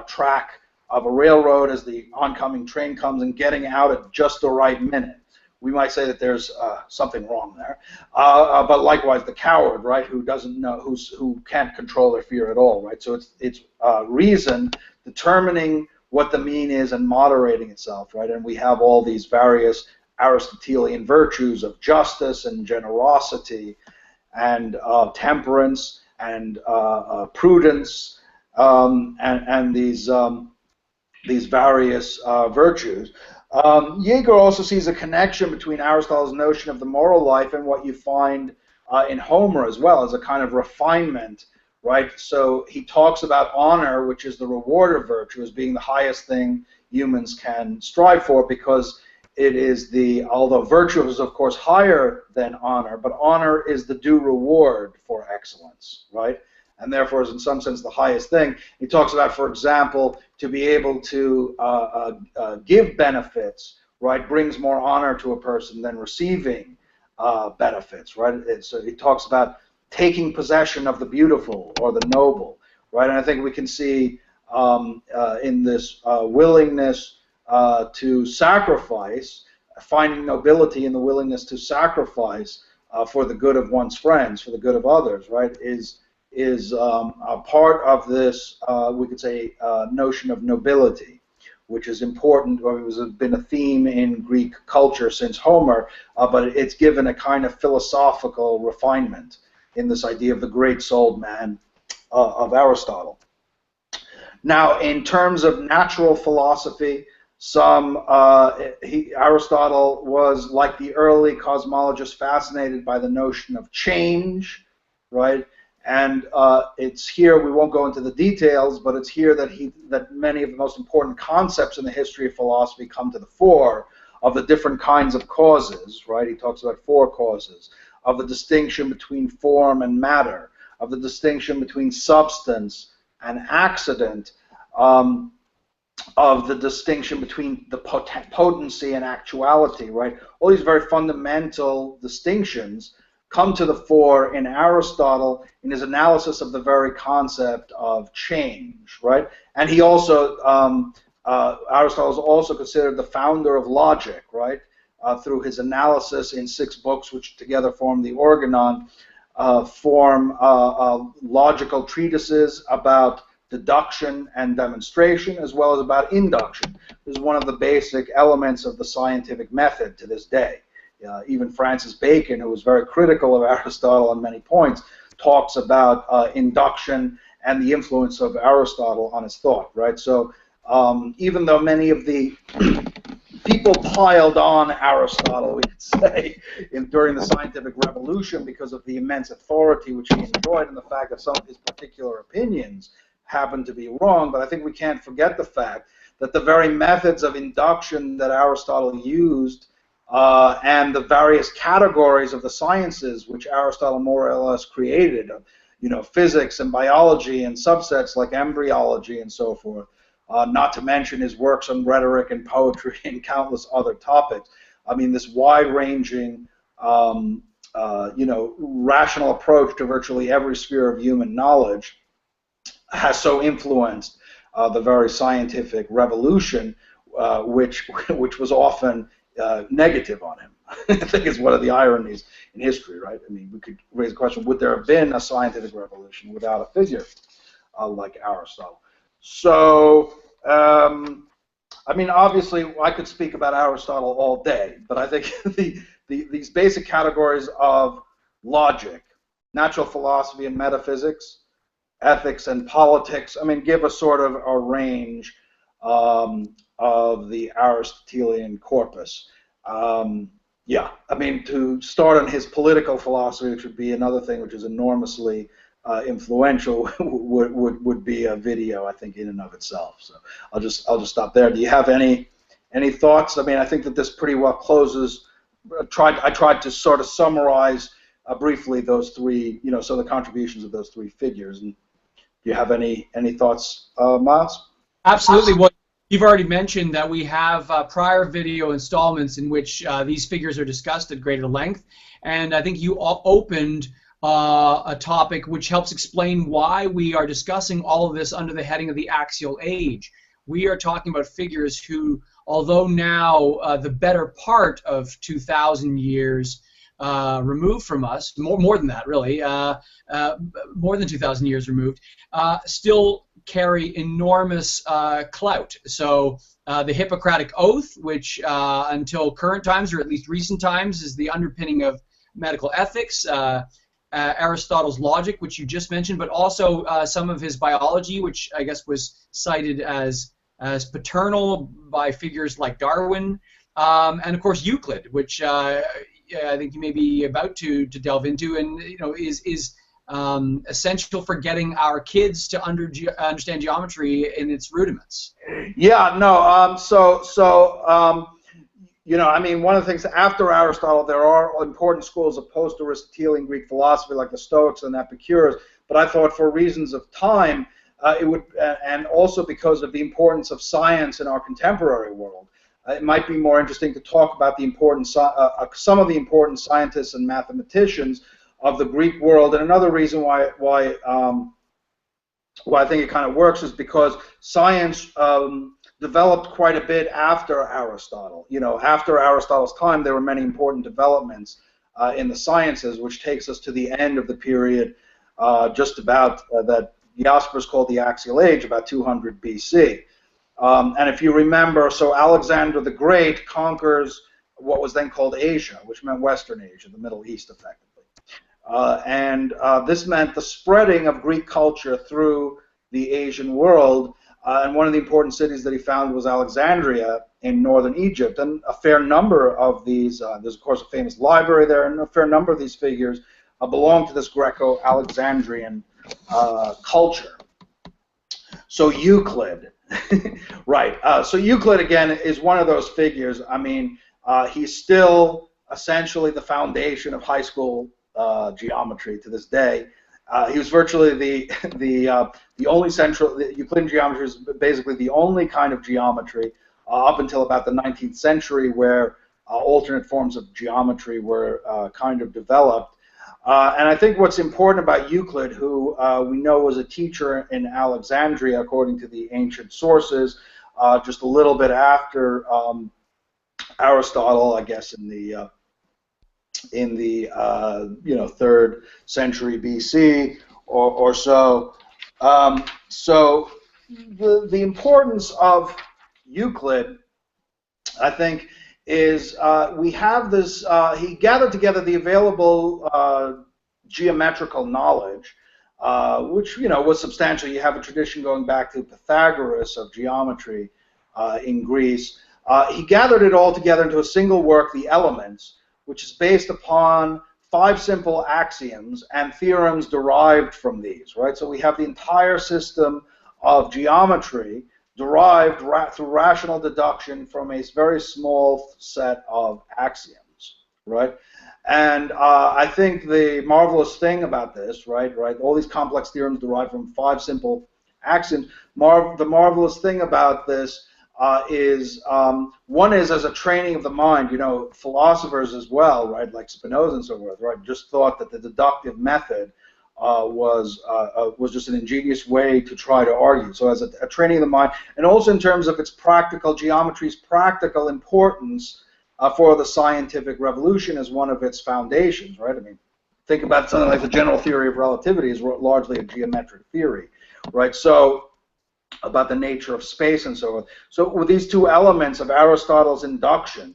track of a railroad as the oncoming train comes and getting out at just the right minute. We might say that there's something wrong there. But likewise, the coward, right, who doesn't know, who can't control their fear at all, right? So it's reason determining what the mean is and moderating itself, right? And we have all these various Aristotelian virtues of justice and generosity and temperance and prudence and these various virtues. Jaeger also sees a connection between Aristotle's notion of the moral life and what you find in Homer as well, as a kind of refinement, right? So he talks about honor, which is the reward of virtue, as being the highest thing humans can strive for, because it is although virtue is of course higher than honor, but honor is the due reward for excellence, right? And therefore is in some sense the highest thing. He talks about, for example, to be able to give benefits, right, brings more honor to a person than receiving benefits, right? So he talks about taking possession of the beautiful or the noble, right? And I think we can see in this willingness to sacrifice, finding nobility in the willingness to sacrifice for the good of one's friends, for the good of others, right, is a part of this, we could say, notion of nobility, which is important, or has been a theme in Greek culture since Homer, but it's given a kind of philosophical refinement in this idea of the great-souled man of Aristotle. Now, in terms of natural philosophy, Aristotle was, like the early cosmologists, fascinated by the notion of change, right? And it's here, we won't go into the details, but it's here that many of the most important concepts in the history of philosophy come to the fore, of the different kinds of causes, right? He talks about four causes, of the distinction between form and matter, of the distinction between substance and accident, of the distinction between the potency and actuality, right? All these very fundamental distinctions come to the fore in Aristotle in his analysis of the very concept of change, right? And he also, Aristotle is also considered the founder of logic, right? Through his analysis in 6 books, which together form the Organon, form logical treatises about deduction and demonstration, as well as about induction. This is one of the basic elements of the scientific method to this day. Even Francis Bacon, who was very critical of Aristotle on many points, talks about induction and the influence of Aristotle on his thought, right? So even though many of the people piled on Aristotle, we could say, during the scientific revolution because of the immense authority which he enjoyed and the fact that some of his particular opinions happened to be wrong, but I think we can't forget the fact that the very methods of induction that Aristotle used and the various categories of the sciences which Aristotle more or less created, you know, physics and biology and subsets like embryology and so forth, not to mention his works on rhetoric and poetry and countless other topics. I mean, this wide-ranging, you know, rational approach to virtually every sphere of human knowledge has so influenced the very scientific revolution, which was often negative on him. I think it's one of the ironies in history, right? I mean, we could raise the question, would there have been a scientific revolution without a figure like Aristotle? So, I mean, obviously, I could speak about Aristotle all day, but I think these basic categories of logic, natural philosophy and metaphysics, ethics and politics, I mean, give a sort of a range of the Aristotelian corpus. Yeah, I mean, to start on his political philosophy, which would be another thing which is enormously influential, would be a video, I think, in and of itself. So I'll just stop there. Do you have any thoughts? I mean, I think that this pretty well closes. I tried to sort of summarize briefly those three, you know, so the contributions of those three figures. And do you have any thoughts, Miles? Absolutely. Well, you've already mentioned that we have prior video installments in which these figures are discussed at greater length, and I think you opened a topic which helps explain why we are discussing all of this under the heading of the Axial Age. We are talking about figures who, although now the better part of 2,000 years removed from us, more than that really, more than 2,000 years removed, still carry enormous clout. So the Hippocratic Oath, which until current times, or at least recent times, is the underpinning of medical ethics, Aristotle's Logic, which you just mentioned, but also some of his biology, which I guess was cited as paternal by figures like Darwin, and of course Euclid, which I think you may be about to delve into, and you know is essential for getting our kids to understand geometry in its rudiments. Yeah, no. You know, I mean, one of the things after Aristotle, there are important schools of post-Aristotelian Greek philosophy, like the Stoics and Epicurus. But I thought, for reasons of time, it would, and also because of the importance of science in our contemporary world, it might be more interesting to talk about the important, some of the important scientists and mathematicians of the Greek world. And another reason why I think it kind of works is because science developed quite a bit after Aristotle. You know, after Aristotle's time, there were many important developments in the sciences, which takes us to the end of the period just about that Philosophers called the Axial Age, about 200 BC. And if you remember, so Alexander the Great conquers what was then called Asia, which meant Western Asia, the Middle East, effectively. And this meant the spreading of Greek culture through the Asian world. And one of the important cities that he founded was Alexandria in northern Egypt. And a fair number of these, there's of course a famous library there, and a fair number of these figures belonged to this Greco-Alexandrian culture. So Euclid, right? So Euclid, again, is one of those figures. I mean, he's still essentially the foundation of high school geometry to this day. He was virtually the only the Euclidean geometry is basically the only kind of geometry up until about the 19th century where alternate forms of geometry were kind of developed. And I think what's important about Euclid, who we know was a teacher in Alexandria, according to the ancient sources, just a little bit after Aristotle, I guess, in the 3rd century BC or so. So the importance of Euclid, I think, is we have this, he gathered together the available geometrical knowledge, which, was substantial. You have a tradition going back to Pythagoras of geometry in Greece. He gathered it all together into a single work, The Elements, which is based upon 5 simple axioms and theorems derived from these, right? So we have the entire system of geometry derived through rational deduction from a very small set of axioms, right? And I think the marvelous thing about this, right, all these complex theorems derived from 5 simple axioms, the marvelous thing about this is, one is as a training of the mind, philosophers as well, right, like Spinoza and so forth, right, just thought that the deductive method was just an ingenious way to try to argue. So as a training of the mind, and also in terms of its practical, geometry's practical importance for the scientific revolution as one of its foundations, right? I mean, think about something like the general theory of relativity is largely a geometric theory, right? So about the nature of space and so forth. So with these 2 elements of Aristotle's induction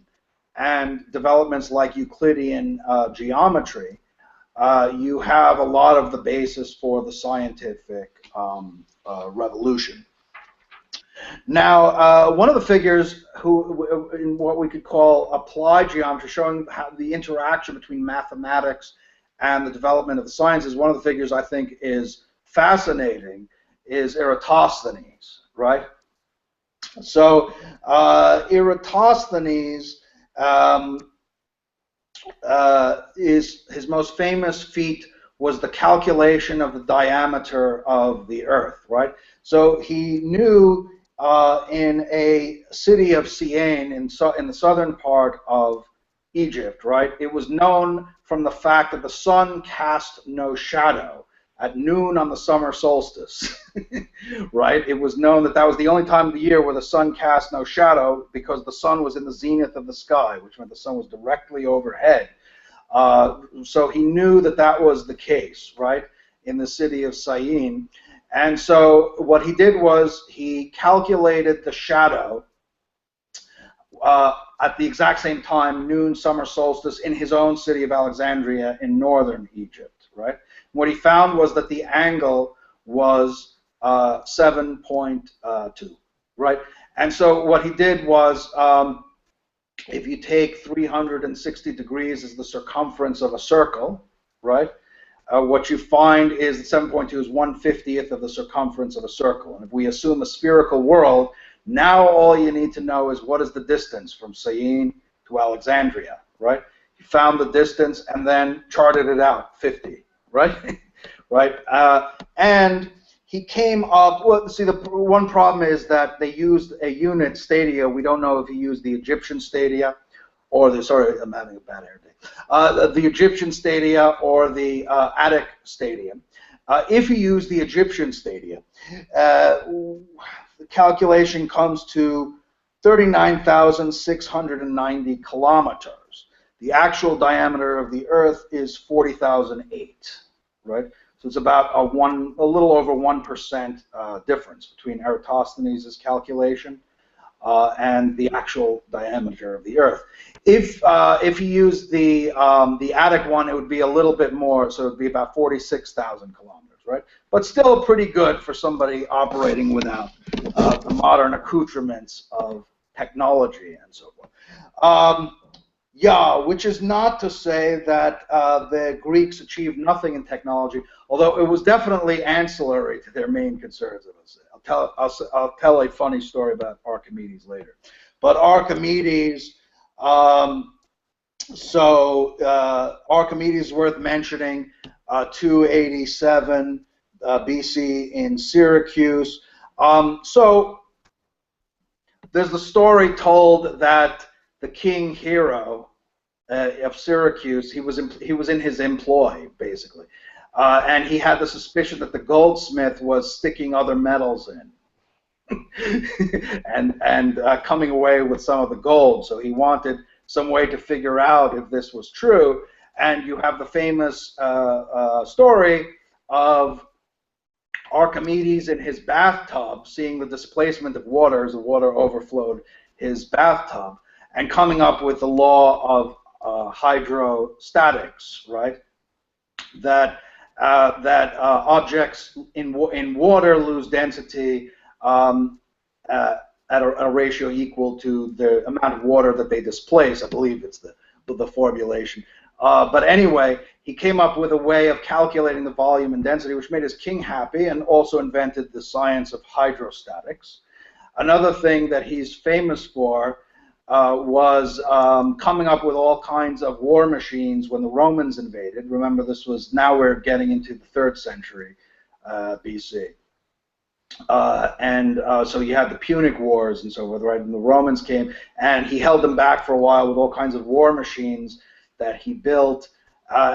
and developments like Euclidean geometry, you have a lot of the basis for the scientific revolution. Now, one of the figures who, in what we could call applied geometry, showing how the interaction between mathematics and the development of the sciences, one of the figures I think is fascinating is Eratosthenes, right? So Eratosthenes is his most famous feat was the calculation of the diameter of the Earth, right? So he knew in a city of Syene in the southern part of Egypt, right? It was known from the fact that the sun cast no shadow at noon on the summer solstice, right? It was known that that was the only time of the year where the sun cast no shadow because the sun was in the zenith of the sky, which meant the sun was directly overhead. So he knew that that was the case, right, in the city of Syene. And so what he did was he calculated the shadow at the exact same time, noon, summer solstice, in his own city of Alexandria in northern Egypt, right? What he found was that the angle was 7.2, right? And so what he did was, if you take 360 degrees as the circumference of a circle, right, what you find is that 7.2 is 1/50th of the circumference of a circle. And if we assume a spherical world, now all you need to know is what is the distance from Syene to Alexandria, right? He found the distance and then charted it out, 50, right? Right? And he came up, well, see, the one problem is that they used a unit stadia. We don't know if he used the Egyptian stadia or the, sorry, I'm having a bad hair day, the Egyptian stadia or the Attic stadium. If he used the Egyptian stadia, the calculation comes to 39,690 kilometers. The actual diameter of the Earth is 40,008, right? So it's about a little over 1% difference between Eratosthenes' calculation and the actual diameter of the Earth. If you use the Attic one, it would be a little bit more, so it would be about 46,000 kilometers, right? But still pretty good for somebody operating without the modern accoutrements of technology and so forth. Yeah, which is not to say that the Greeks achieved nothing in technology, although it was definitely ancillary to their main concerns. I'll tell a funny story about Archimedes later. But Archimedes, Archimedes is worth mentioning, 287 BC in Syracuse. So there's the story told that the king Hero of Syracuse, he was in his employ basically, and he had the suspicion that the goldsmith was sticking other metals in and coming away with some of the gold. So he wanted some way to figure out if this was true. And you have the famous story of Archimedes in his bathtub, seeing the displacement of water as the water overflowed his bathtub, and coming up with the law of hydrostatics, right? That objects in water lose density at a ratio equal to the amount of water that they displace. I believe it's the formulation. But anyway, he came up with a way of calculating the volume and density, which made his king happy, and also invented the science of hydrostatics. Another thing that he's famous for was coming up with all kinds of war machines when the Romans invaded. Remember, now we're getting into the 3rd century BC. So you had the Punic Wars and so forth, right? And the Romans came, and he held them back for a while with all kinds of war machines that he built,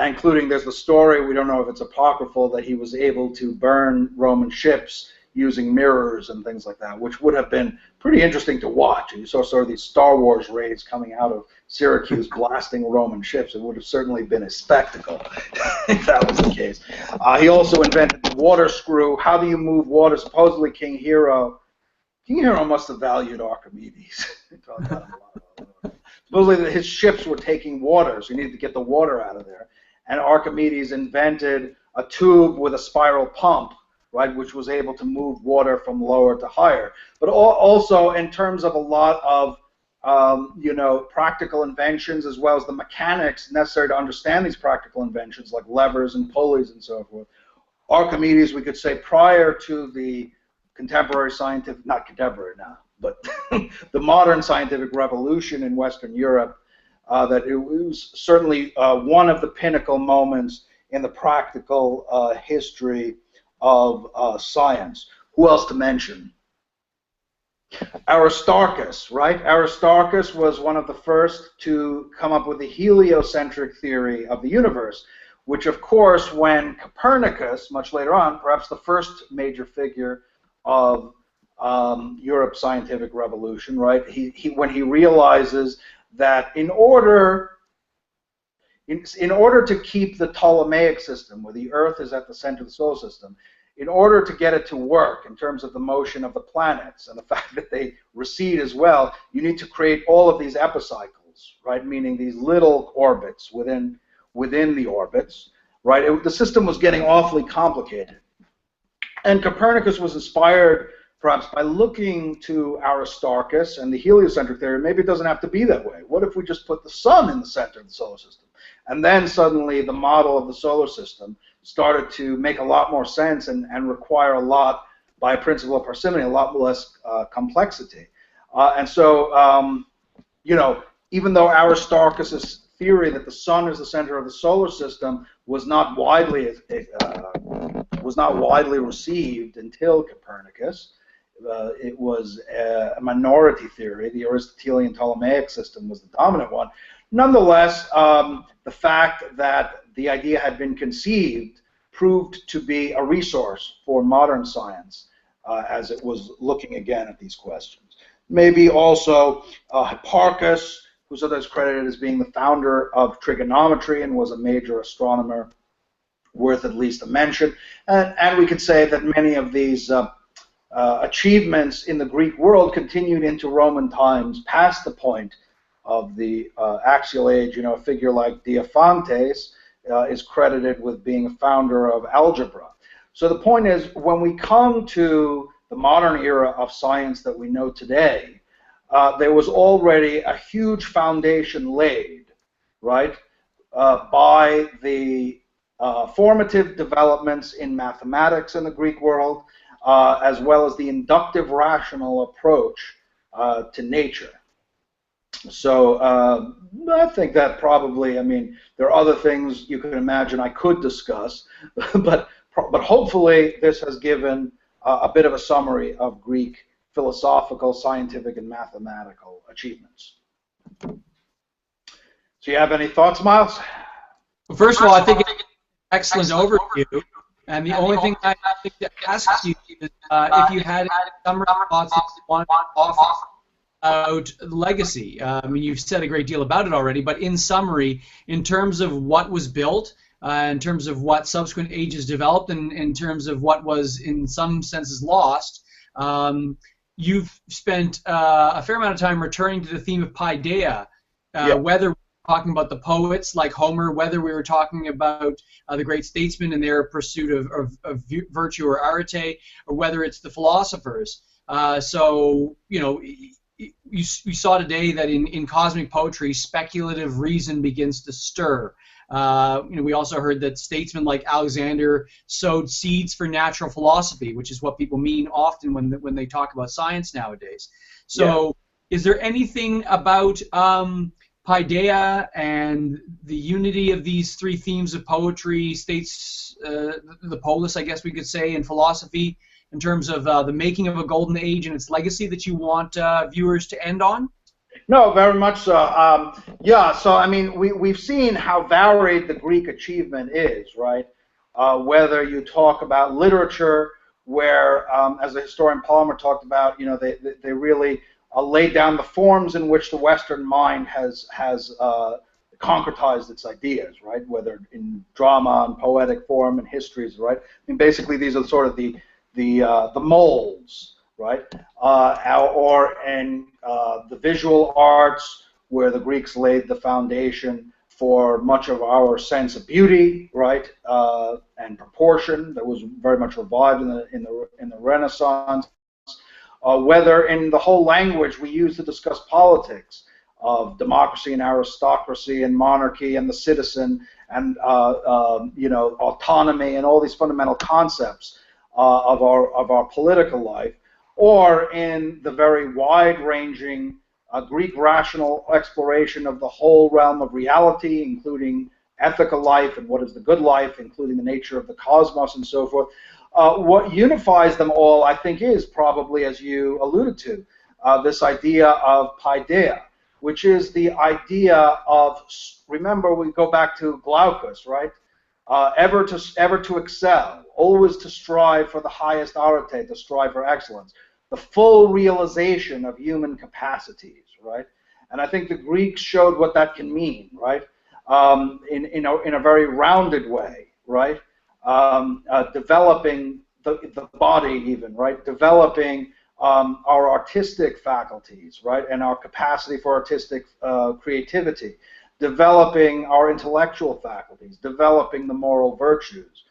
including, there's the story, we don't know if it's apocryphal, that he was able to burn Roman ships using mirrors and things like that, which would have been pretty interesting to watch. You saw sort of these Star Wars rays coming out of Syracuse blasting Roman ships. It would have certainly been a spectacle if that was the case. He also invented the water screw. How do you move water? Supposedly King Hero must have valued Archimedes. Supposedly his ships were taking water, so he needed to get the water out of there. And Archimedes invented a tube with a spiral pump, right, which was able to move water from lower to higher. But also in terms of a lot of practical inventions, as well as the mechanics necessary to understand these practical inventions, like levers and pulleys and so forth. Archimedes, we could say, prior to the contemporary scientific, not contemporary now, but the modern scientific revolution in Western Europe, that it was certainly one of the pinnacle moments in the practical history of science. Who else to mention? Aristarchus, right? Aristarchus was one of the first to come up with the heliocentric theory of the universe, which of course, when Copernicus, much later on, perhaps the first major figure of Europe's scientific revolution, right? When he realizes that in order to keep the Ptolemaic system, where the Earth is at the center of the solar system, in order to get it to work in terms of the motion of the planets and the fact that they recede as well, you need to create all of these epicycles, right? Meaning these little orbits within the orbits, right? The system was getting awfully complicated. And Copernicus was inspired perhaps by looking to Aristarchus and the heliocentric theory. Maybe it doesn't have to be that way. What if we just put the sun in the center of the solar system? And then suddenly the model of the solar system started to make a lot more sense and require a lot, by a principle of parsimony, a lot less complexity. Even though Aristarchus's theory that the sun is the center of the solar system was not widely received until Copernicus, it was a minority theory. The Aristotelian Ptolemaic system was the dominant one. Nonetheless, the fact that the idea had been conceived proved to be a resource for modern science as it was looking again at these questions. Maybe also Hipparchus, who's sometimes credited as being the founder of trigonometry and was a major astronomer, worth at least a mention. And we could say that many of these achievements in the Greek world continued into Roman times, past the point of the Axial Age. A figure like Diophantes is credited with being a founder of algebra. So the point is, when we come to the modern era of science that we know today, there was already a huge foundation laid right, by the formative developments in mathematics in the Greek world, as well as the inductive rational approach to nature. So I think that probably, I mean, there are other things you can imagine I could discuss, but hopefully this has given a bit of a summary of Greek philosophical, scientific, and mathematical achievements. So you have any thoughts, Miles? Well, first of all, I think it's an excellent overview. And the only thing I think to ask you is if you had some thoughts that you wanted to offer about legacy. I mean, you've said a great deal about it already, but in summary, in terms of what was built, in terms of what subsequent ages developed, and in terms of what was in some senses lost, you've spent a fair amount of time returning to the theme of paideia, whether we're talking about the poets like Homer, whether we were talking about the great statesmen and their pursuit of virtue or arete, or whether it's the philosophers. So, you know, you saw today that in cosmic poetry, speculative reason begins to stir. You know, we also heard that statesmen like Alexander sowed seeds for natural philosophy, which is what people mean often when they talk about science nowadays. So, is there anything about paideia and the unity of these three themes of poetry, the polis, I guess we could say, in philosophy, in terms of the making of a golden age and its legacy that you want viewers to end on? No, very much so. Yeah, so I mean, we've seen how varied the Greek achievement is, right? Whether you talk about literature, where, as the historian Palmer talked about, you know, they really laid down the forms in which the Western mind has concretized its ideas, right? Whether in drama and poetic form and histories, right? I mean, basically, these are sort of the molds, right? Or in the visual arts, where the Greeks laid the foundation for much of our sense of beauty, right? And proportion that was very much revived in the Renaissance. Whether in the whole language we use to discuss politics of democracy and aristocracy and monarchy and the citizen and you know, autonomy and all these fundamental concepts of our political life, or in the very wide-ranging Greek rational exploration of the whole realm of reality, including ethical life and what is the good life, including the nature of the cosmos and so forth. What unifies them all, I think, is probably, as you alluded to, this idea of paideia, which is the idea of, remember, we go back to Glaucus, right? Ever to excel, always to strive for the highest arete, to strive for excellence, the full realization of human capacities, right? And I think the Greeks showed what that can mean, right? In a very rounded way, right? Developing the body even, right? Developing our artistic faculties, right? And our capacity for artistic creativity. Developing our intellectual faculties, developing the moral virtues,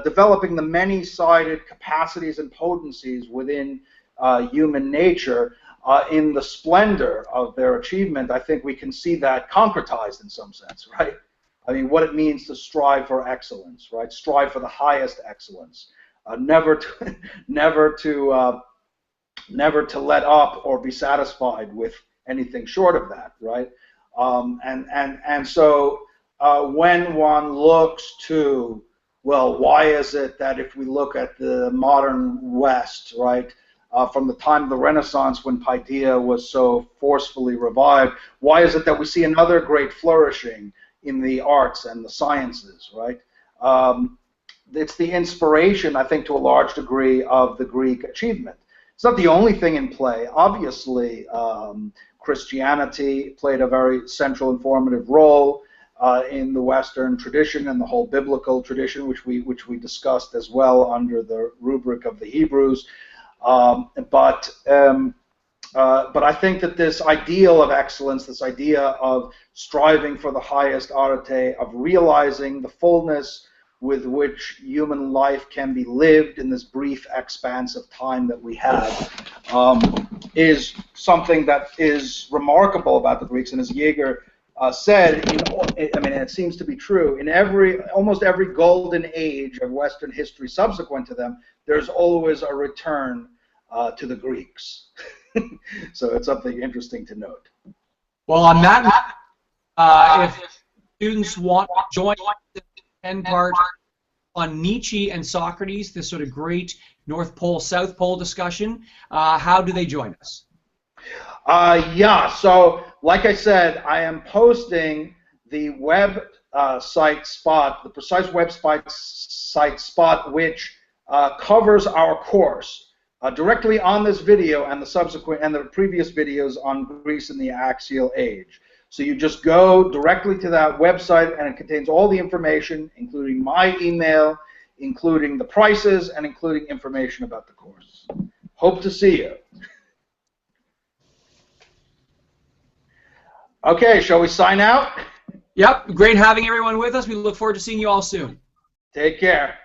developing the many-sided capacities and potencies within human nature in the splendor of their achievement. I think we can see that concretized in some sense, right? I mean, what it means to strive for excellence, right? Strive for the highest excellence, never to let up or be satisfied with anything short of that, right? And so when one looks to, well, why is it that if we look at the modern West, right, from the time of the Renaissance when paideia was so forcefully revived, why is it that we see another great flourishing in the arts and the sciences, right? It's the inspiration, I think, to a large degree of the Greek achievement. It's not the only thing in play. Obviously, Christianity played a very central and formative role in the Western tradition and the whole biblical tradition, which we discussed as well under the rubric of the Hebrews. But I think that this ideal of excellence, this idea of striving for the highest arete, of realizing the fullness with which human life can be lived in this brief expanse of time that we have, is something that is remarkable about the Greeks. And as Jaeger said, I mean, it seems to be true, in almost every golden age of Western history subsequent to them, there's always a return to the Greeks. So it's something interesting to note. Well, on that, if students want to join the 10-part on Nietzsche and Socrates, this sort of great North Pole, South Pole discussion, how do they join us? Yeah, so like I said, I am posting the web site spot, the precise web site spot, which covers our course directly on this video and the subsequent and the previous videos on Greece and the Axial Age. So you just go directly to that website, and it contains all the information, including my email, including the prices, and including information about the course. Hope to see you. Okay, shall we sign out? Yep, great having everyone with us. We look forward to seeing you all soon. Take care.